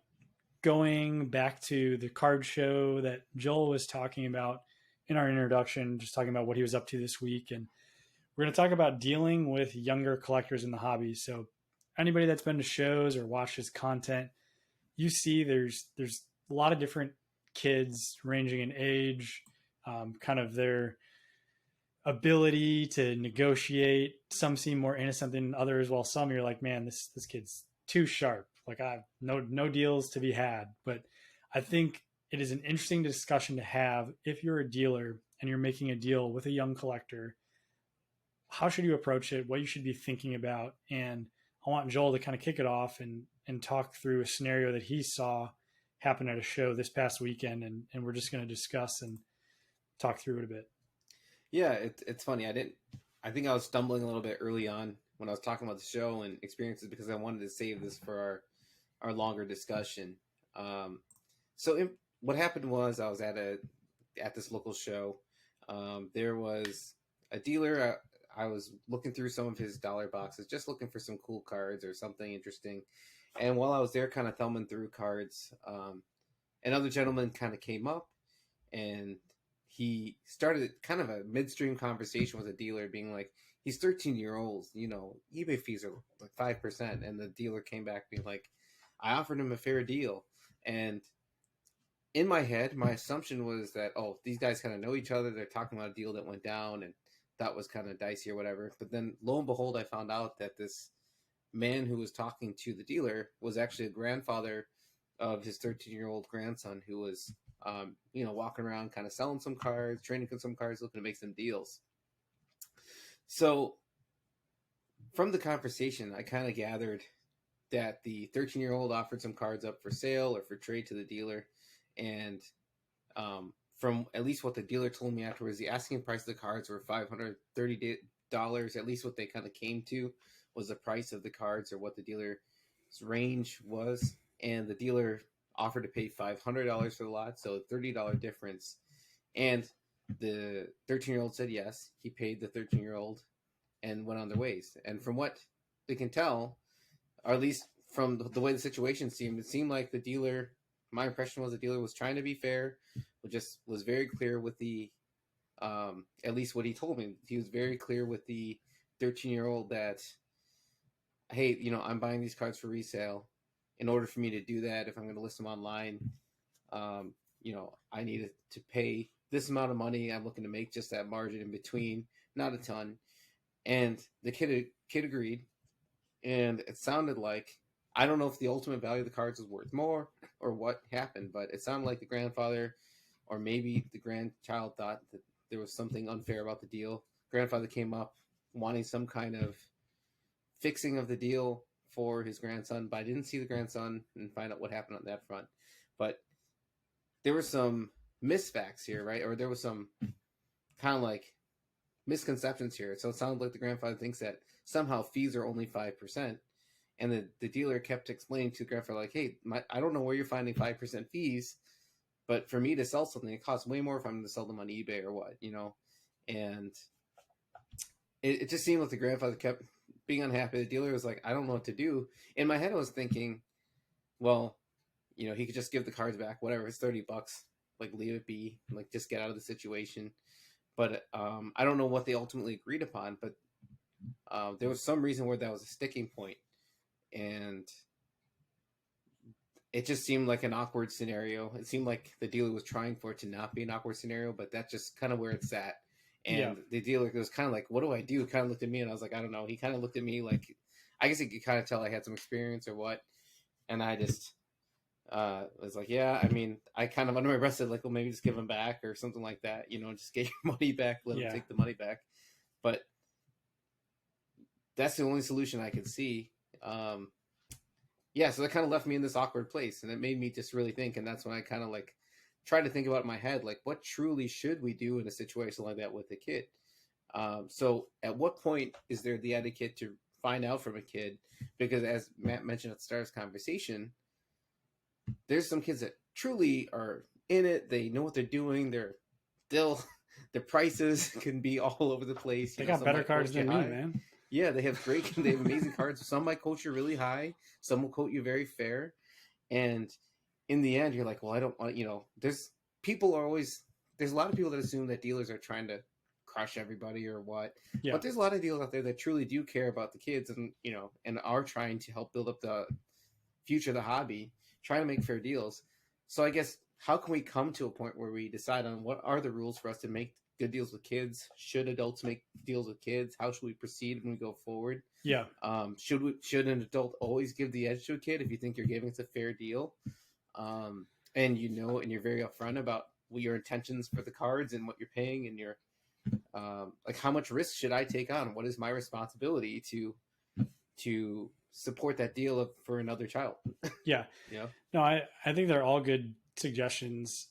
going back to the card show that Joel was talking about in our introduction, just talking about what he was up to this week. And we're going to talk about dealing with younger collectors in the hobby. So anybody that's been to shows or watched his content, you see there's a lot of different kids ranging in age, kind of their ability to negotiate. Some seem more innocent than others, while some you're like, man, this kid's too sharp. Like, I have no deals to be had. But I think it is an interesting discussion to have if you're a dealer and you're making a deal with a young collector. How should you approach it? What you should be thinking about? And I want Joel to kind of kick it off and talk through a scenario that he saw happen at a show this past weekend, and we're just going to discuss and talk through it a bit. Yeah, it's funny. I think I was stumbling a little bit early on when I was talking about the show and experiences, because I wanted to save this for our longer discussion. What happened was I was at this local show. There was a dealer. I was looking through some of his dollar boxes, just looking for some cool cards or something interesting. And while I was there kind of thumbing through cards, another gentleman kind of came up, and he started kind of a midstream conversation with a dealer, being like, he's 13-year-old, eBay fees are like 5%. And the dealer came back being like, I offered him a fair deal. And in my head, my assumption was that, oh, these guys kind of know each other. They're talking about a deal that went down, and that was kind of dicey or whatever. But then lo and behold, I found out that this man who was talking to the dealer was actually a grandfather of his 13-year-old grandson, who was walking around kind of selling some cards, trading some cards, looking to make some deals. So from the conversation, I kind of gathered that the 13-year-old offered some cards up for sale or for trade to the dealer. And from at least what the dealer told me afterwards, the asking price of the cards were $530. At least what they kind of came to was the price of the cards, or what the dealer's range was. And the dealer offered to pay $500 for the lot, so a $30 difference. And the 13-year-old said yes. He paid the 13-year-old and went on their ways. And from what they can tell, or at least from the way the situation seemed, it seemed like the dealer, my impression was the dealer was trying to be fair, but just was very clear with the At least what he told me, he was very clear with the 13-year-old that, hey, I'm buying these cards for resale. In order for me to do that, if I'm going to list them online, I need to pay this amount of money. I'm looking to make just that margin in between, not a ton. And the kid agreed, and it sounded like, I don't know if the ultimate value of the cards was worth more or what happened, but it sounded like the grandfather or maybe the grandchild thought that there was something unfair about the deal. Grandfather came up wanting some kind of fixing of the deal for his grandson, but I didn't see the grandson and find out what happened on that front. But there were some misfacts here, right? Or there was some kind of like misconceptions here. So it sounded like the grandfather thinks that somehow fees are only 5%. And the dealer kept explaining to the grandfather, like, hey, I don't know where you're finding 5% fees, but for me to sell something, it costs way more if I'm going to sell them on eBay or what, And it just seemed like the grandfather kept being unhappy. The dealer was like, I don't know what to do. In my head, I was thinking, well, he could just give the cards back, whatever. It's $30, like leave it be, like just get out of the situation. But I don't know what they ultimately agreed upon. But there was some reason where that was a sticking point, and it just seemed like an awkward scenario. It seemed like the dealer was trying for it to not be an awkward scenario, but that's just kind of where it's at. And the dealer was kind of like, what do I do? Kind of looked at me, and I was like, I don't know. He kind of looked at me like, I guess he could kind of tell I had some experience or what. And I just was like, yeah, I mean, I kind of under my breath said, like, well, maybe just give him back or something like that. Just get your money back, let him take the money back. But that's the only solution I could see. So that kind of left me in this awkward place, and it made me just really think. And that's when I kind of like tried to think about it in my head, like, what truly should we do in a situation like that with a kid? So at what point is there the etiquette to find out from a kid? Because as Matt mentioned at the start of this conversation, there's some kids that truly are in it. They know what they're doing. Their prices can be all over the place. They got better cards than me, man. Yeah, they have amazing cards. Some might quote you really high. Some will quote you very fair. And in the end, you're like, well, I don't want, there's a lot of people that assume that dealers are trying to crush everybody or what. Yeah. But there's a lot of dealers out there that truly do care about the kids and, and are trying to help build up the future of the hobby, trying to make fair deals. So I guess, how can we come to a point where we decide on what are the rules for us to make good deals with kids? Should adults make deals with kids? How should we proceed when we go forward? Yeah. Should an adult always give the edge to a kid if you think you're giving us a fair deal? And and you're very upfront about your intentions for the cards and what you're paying, and your like, how much risk should I take on? What is my responsibility to support that deal for another child? Yeah. No, I think they're all good suggestions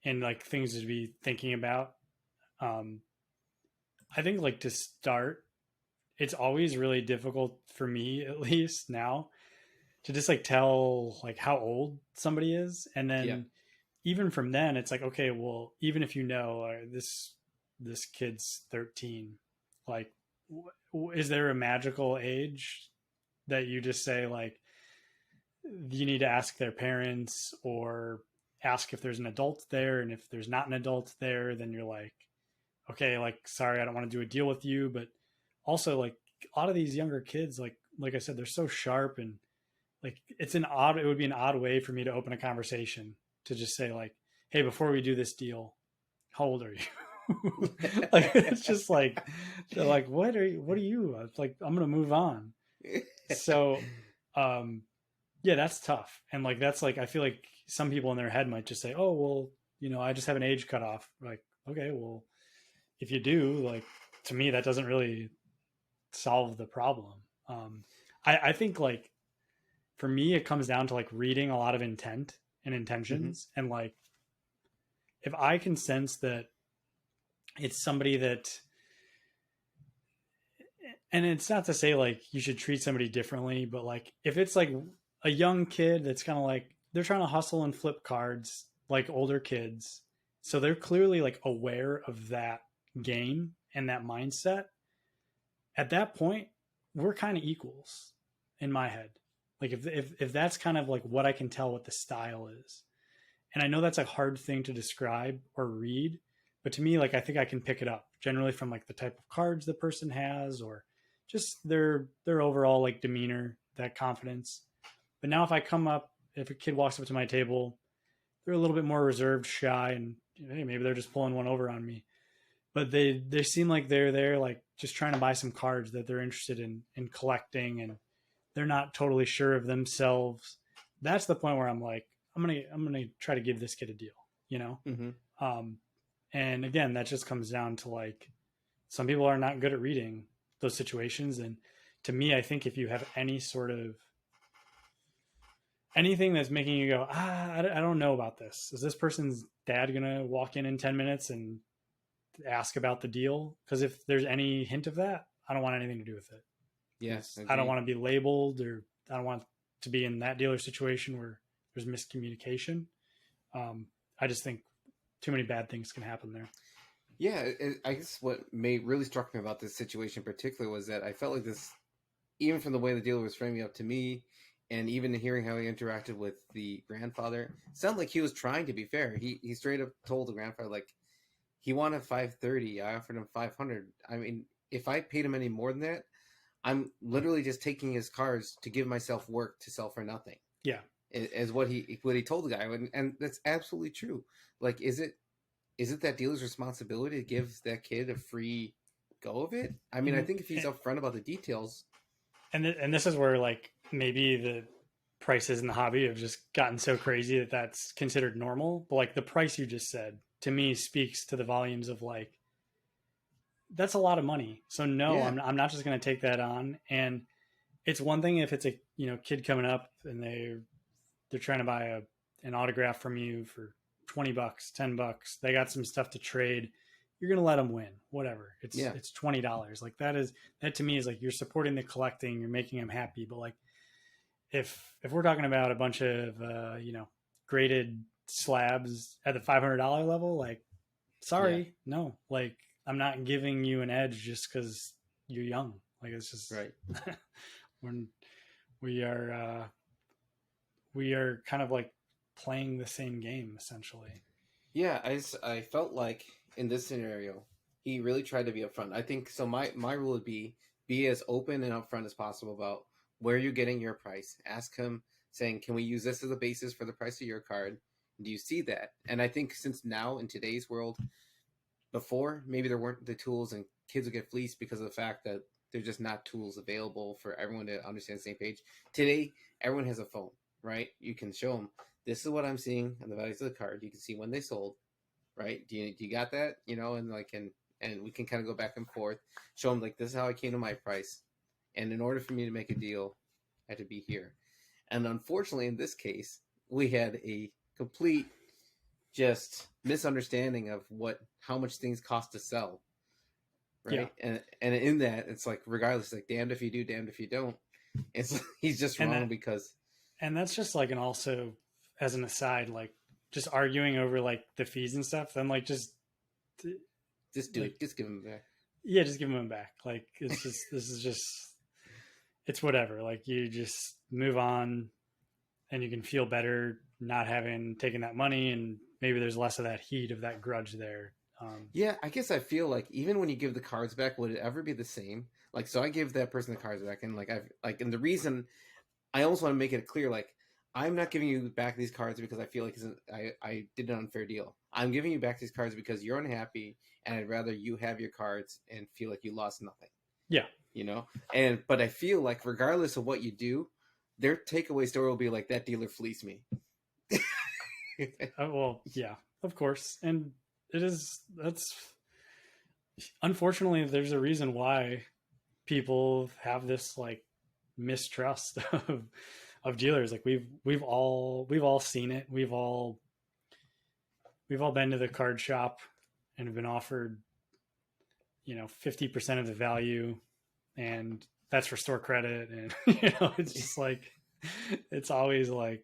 and like things to be thinking about. I think like to start, it's always really difficult for me, at least now, to just like tell like how old somebody is. And then even from then it's like, okay, well, even if this kid's 13, like, is there a magical age that you just say like, you need to ask their parents or ask if there's an adult there? And if there's not an adult there, then you're like, okay, like, sorry, I don't want to do a deal with you. But also like a lot of these younger kids, like I said, they're so sharp, and like, it would be an odd way for me to open a conversation to just say like, hey, before we do this deal, how old are you? Like, it's just like, they're like, what are you? It's like, I'm going to move on. So, yeah, that's tough. And like, that's like, I feel like some people in their head might just say, oh, well, I just have an age cutoff. Like, okay, well, if you do, like, to me, that doesn't really solve the problem. I think like, for me, it comes down to like reading a lot of intent and intentions. Mm-hmm. And like, if I can sense that it's somebody that, and it's not to say like you should treat somebody differently, but like, if it's like a young kid that's kind of like, they're trying to hustle and flip cards like older kids, so they're clearly like aware of that game and that mindset, at that point, we're kind of equals in my head. Like, if that's kind of like what I can tell what the style is. And I know that's a hard thing to describe or read, But to me, like, I think I can pick it up generally from like the type of cards the person has, or just their overall like demeanor, that confidence. But now if a kid walks up to my table, they're a little bit more reserved, shy, and hey, maybe they're just pulling one over on me. But they seem like they're there, like just trying to buy some cards that they're interested in collecting, and they're not totally sure of themselves. That's the point where I'm like, I'm gonna try to give this kid a deal, you know. Mm-hmm. Um, and again, that just comes down to like some people are not good at reading those situations, and to me, I think if you have any sort of anything that's making you go, I don't know about this. Is this person's dad gonna walk in 10 minutes and ask about the deal? Because if there's any hint of that, I don't want anything to do with it. Yes, I don't want to be labeled, or I don't want to be in that dealer situation where there's miscommunication. I just think too many bad things can happen there. Yeah, I guess what really struck me about this situation in particular was that I felt like this, even from the way the dealer was framing up to me, and even hearing how he interacted with the grandfather, sounded like he was trying to be fair. He straight up told the grandfather, like, he wanted 530. I offered him 500. I mean, if I paid him any more than that, I'm literally just taking his cars to give myself work to sell for nothing. Yeah, is what he told the guy, and that's absolutely true. Like, is it that dealer's responsibility to give that kid a free go of it? I mean, I think if he's upfront about the details, and this is where like maybe the prices in the hobby have just gotten so crazy that that's considered normal. But like the price you just said to me speaks to the volumes of like that's a lot of money. So no, yeah, I'm not just going to take that on. And it's one thing if it's a kid coming up and they're trying to buy an autograph from you for $20, $10. They got some stuff to trade. You're gonna let them win, whatever. It's $20. Like that to me is like you're supporting the collecting. You're making them happy. But like if we're talking about a bunch of graded slabs at the $500 level, like sorry, no, like I'm not giving you an edge just because you're young. Like it's just right. when we are kind of like playing the same game essentially. Yeah, I felt like in this scenario, he really tried to be upfront. I think so. My rule would be as open and upfront as possible about where you're getting your price. Ask him, saying, "Can we use this as a basis for the price of your card? Do you see that?" And I think since now in today's world, before maybe there weren't the tools and kids would get fleeced because of the fact that there's just not tools available for everyone to understand the same page. Today, everyone has a phone, right? You can show them, this is what I'm seeing on the values of the card. You can see when they sold, right? Do you got that? And like, and we can kind of go back and forth, show them like, this is how I came to my price. And in order for me to make a deal, I had to be here. And unfortunately, in this case, we had a complete just misunderstanding of how much things cost to sell, right? Yeah. And in that, it's like regardless, like damned if you do, damned if you don't. It's he's just wrong because, and that's just like, and also as an aside, like just arguing over like the fees and stuff. Then like just do it, just give them back. Yeah, just give them back. Like it's just this is just it's whatever. Like you just move on, and you can feel better not having taken that money, and maybe there's less of that heat of that grudge there. Yeah, I guess I feel like even when you give the cards back, would it ever be the same? Like, so I give that person the cards back, and and the reason I almost want to make it clear, like, I'm not giving you back these cards because I feel like I did an unfair deal. I'm giving you back these cards because you're unhappy, and I'd rather you have your cards and feel like you lost nothing. Yeah, but I feel like regardless of what you do, their takeaway story will be like, that dealer fleeced me. well, yeah, of course, and that's unfortunately there's a reason why people have this like mistrust of dealers. Like we've all seen it. We've all been to the card shop and have been offered 50% of the value, and that's for store credit, and it's just like it's always like,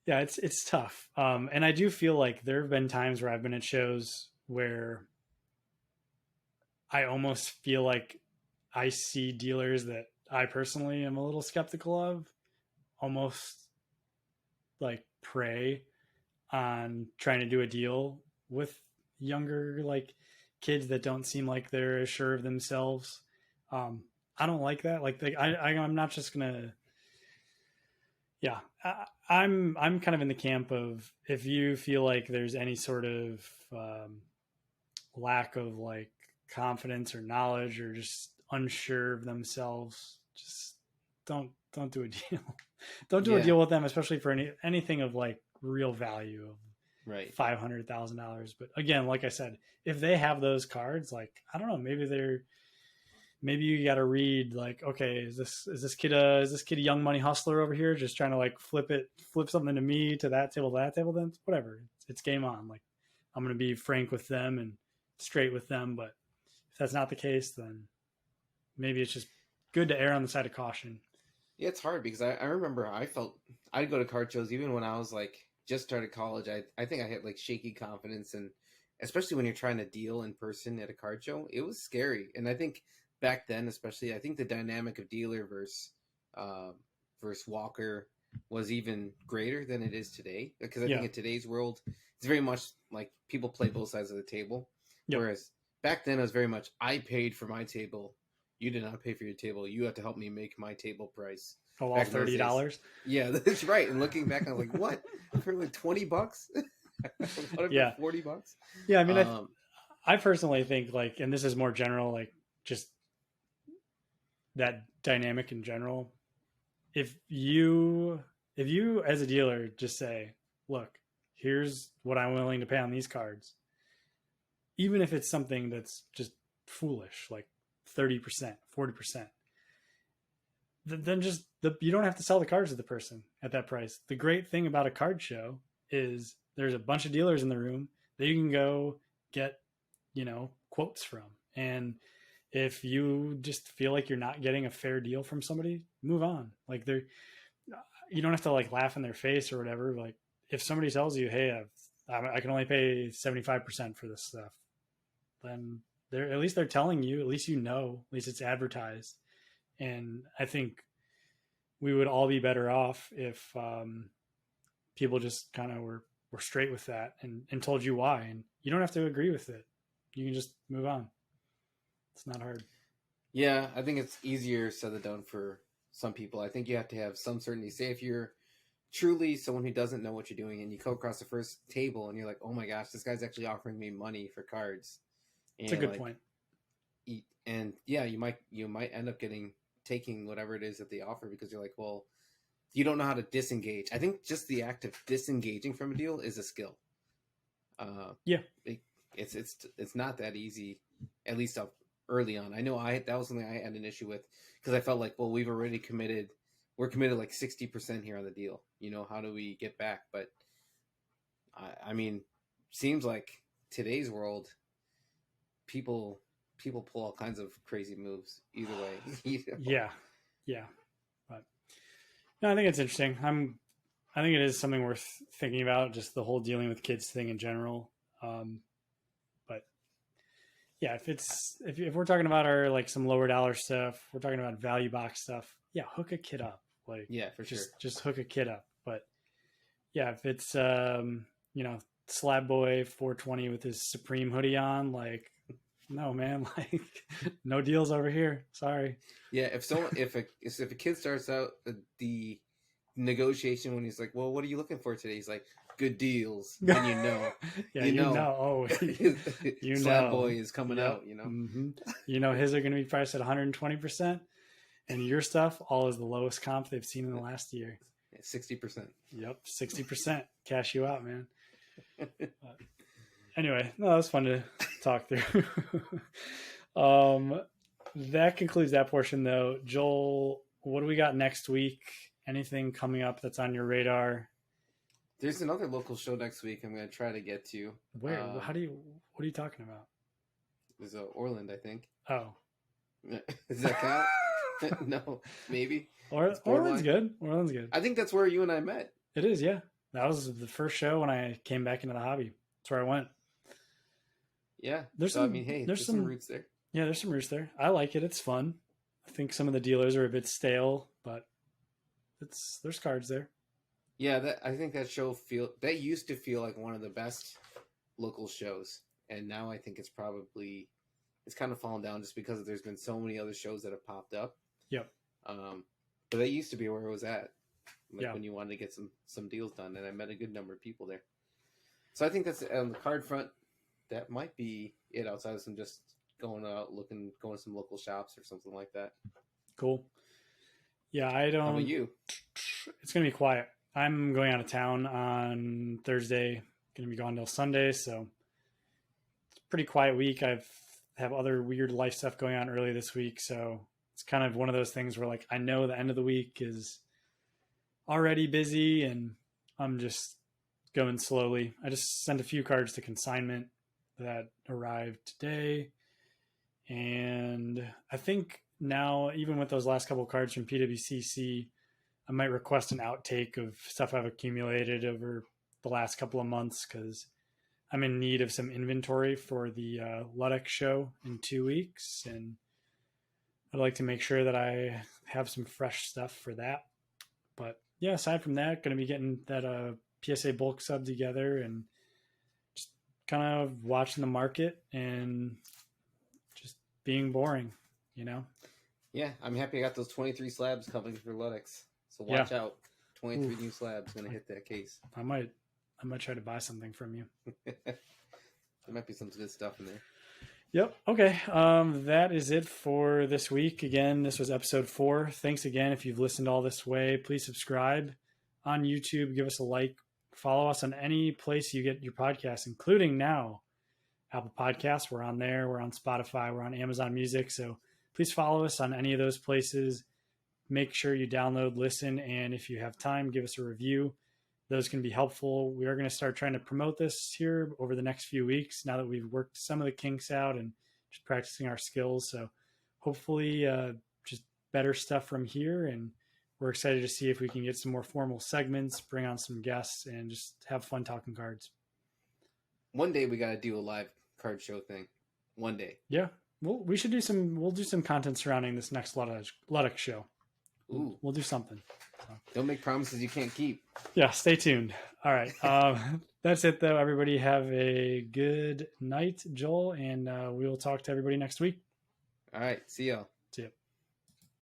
yeah, it's tough. And I do feel like there have been times where I've been at shows where I almost feel like I see dealers that I personally am a little skeptical of almost like prey on trying to do a deal with younger like kids that don't seem like they're as sure of themselves. I don't like that. Like I'm not just gonna. Yeah, I'm kind of in the camp of if you feel like there's any sort of lack of like confidence or knowledge or just unsure of themselves, just don't do a deal. Don't do a Yeah, deal with them, especially for anything of like real value of right. $500,000. But again, like I said, if they have those cards, like I don't know, maybe you got to read like, okay, is this kid a young money hustler over here, just trying to like flip something to me to that table, then whatever, it's game on. Like I'm gonna be frank with them and straight with them, but if that's not the case, then maybe it's just good to err on the side of caution. Yeah, it's hard because I remember I felt I'd go to card shows even when I was like just started college. I think I had like shaky confidence, and especially when you're trying to deal in person at a card show, it was scary. And I think back then, especially, I think the dynamic of dealer uh, versus walker was even greater than it is today. Because I think Yeah. in today's world, it's very much like people play both sides of the table, Yep. whereas back then it was very much I paid for my table, you did not pay for your table. You have to help me make my table price. Oh, all Back in those days. $30. Yeah, that's right. And looking back, I'm like, what? For like $20? What Yeah. for $40? Yeah. I mean, I personally think like, and this is more general, like just that dynamic in general. If you as a dealer just say, look, here's what I'm willing to pay on these cards, even if it's something that's just foolish, like 30%, 40%, then you don't have to sell the cards to the person at that price. The great thing about a card show is there's a bunch of dealers in the room that you can go get, quotes from. And if you just feel like you're not getting a fair deal from somebody, move on. Like you don't have to like laugh in their face or whatever. Like if somebody tells you, hey, I can only pay 75% for this stuff, then at least they're telling you, at least at least it's advertised. And I think we would all be better off if people just kind of were straight with that and told you why. And you don't have to agree with it. You can just move on. It's not hard. Yeah, I think it's easier said than done for some people. I think you have to have some certainty. Say if you're truly someone who doesn't know what you're doing and you come across the first table and you're like, oh my gosh, this guy's actually offering me money for cards. It's a good point. And yeah, you might end up taking whatever it is that they offer because you're like, well, you don't know how to disengage. I think just the act of disengaging from a deal is a skill. Yeah, it's not that easy, at least up early on. I know that was something I had an issue with because I felt like, well, we're committed like 60% here on the deal. How do we get back? But I mean, seems like today's world, people pull all kinds of crazy moves either way. Yeah. But no, I think it's interesting. I think it is something worth thinking about, just the whole dealing with kids thing in general. But yeah, if we're talking about our like some lower dollar stuff, we're talking about value box stuff. Yeah, hook a kid up. Like yeah, for sure. Just hook a kid up. But yeah, if it's Slab Boy 420 with his Supreme hoodie on, like, no, man, like no deals over here. Sorry. Yeah, if a kid starts out the negotiation when he's like, well, what are you looking for today? He's like, good deals. Then yeah, oh, Slab Boy is coming out. Mm-hmm. His are going to be priced at 120%, and your stuff all is the lowest comp they've seen in the last year. 60%. Yep, 60%. Cash you out, man. Anyway, no, that was fun to talk through. That concludes that portion, though. Joel, what do we got next week? Anything coming up that's on your radar? There's another local show next week I'm going to try to get to. Where? What are you talking about? There's Orland, I think. Oh. Does that count? No, maybe. Orland's good. Orland's good. I think that's where you and I met. It is, yeah. That was the first show when I came back into the hobby. That's where I went. Yeah. There's some roots there. Yeah, there's some roots there. I like it. It's fun. I think some of the dealers are a bit stale, but there's cards there. Yeah, I think that used to feel like one of the best local shows. and now I think it's kind of fallen down just because there's been so many other shows that have popped up. Yep. But that used to be where it was at, Yeah. when you wanted to get some deals done, and I met a good number of people there. So I think that's on the card front. That might be it, outside of some just going out going to some local shops or something like that. Cool. Yeah, I don't. How about you? It's gonna be quiet. I'm going out of town on Thursday. Gonna be gone till Sunday, so it's a pretty quiet week. Have other weird life stuff going on early this week, so it's kind of one of those things where, like, I know the end of the week is already busy, and I'm just going slowly. I just sent a few cards to consignment that arrived today, and I think now, even with those last couple of cards from PWCC, I might request an outtake of stuff I've accumulated over the last couple of months, because I'm in need of some inventory for the Ludic show in 2 weeks, and I'd like to make sure that I have some fresh stuff for that. But yeah, aside from that, going to be getting that PSA bulk sub together and just kind of watching the market and just being boring, you know? Yeah, I'm happy I got those 23 slabs coming for Ludics. So watch out. 23 new slabs going to hit that case. I might try to buy something from you. There might be some good stuff in there. Yep. Okay. That is it for this week. Again, this was episode 4. Thanks again. If you've listened all this way, please subscribe on YouTube. Give us a like. Follow us on any place you get your podcasts, including now Apple Podcasts. We're on there. We're on Spotify. We're on Amazon Music. So please follow us on any of those places. Make sure you download, listen, and if you have time, give us a review. Those can be helpful. We are going to start trying to promote this here over the next few weeks, now that we've worked some of the kinks out and just practicing our skills. So hopefully just better stuff from here. And we're excited to see if we can get some more formal segments, bring on some guests, and just have fun talking cards. One day we got to do a live card show thing. One day. Yeah. We'll do some content surrounding this next Ludic show. Ooh. We'll do something. So. Don't make promises you can't keep. Yeah, stay tuned. All right. That's it, though. Everybody have a good night, Joel, and we will talk to everybody next week. All right. See y'all.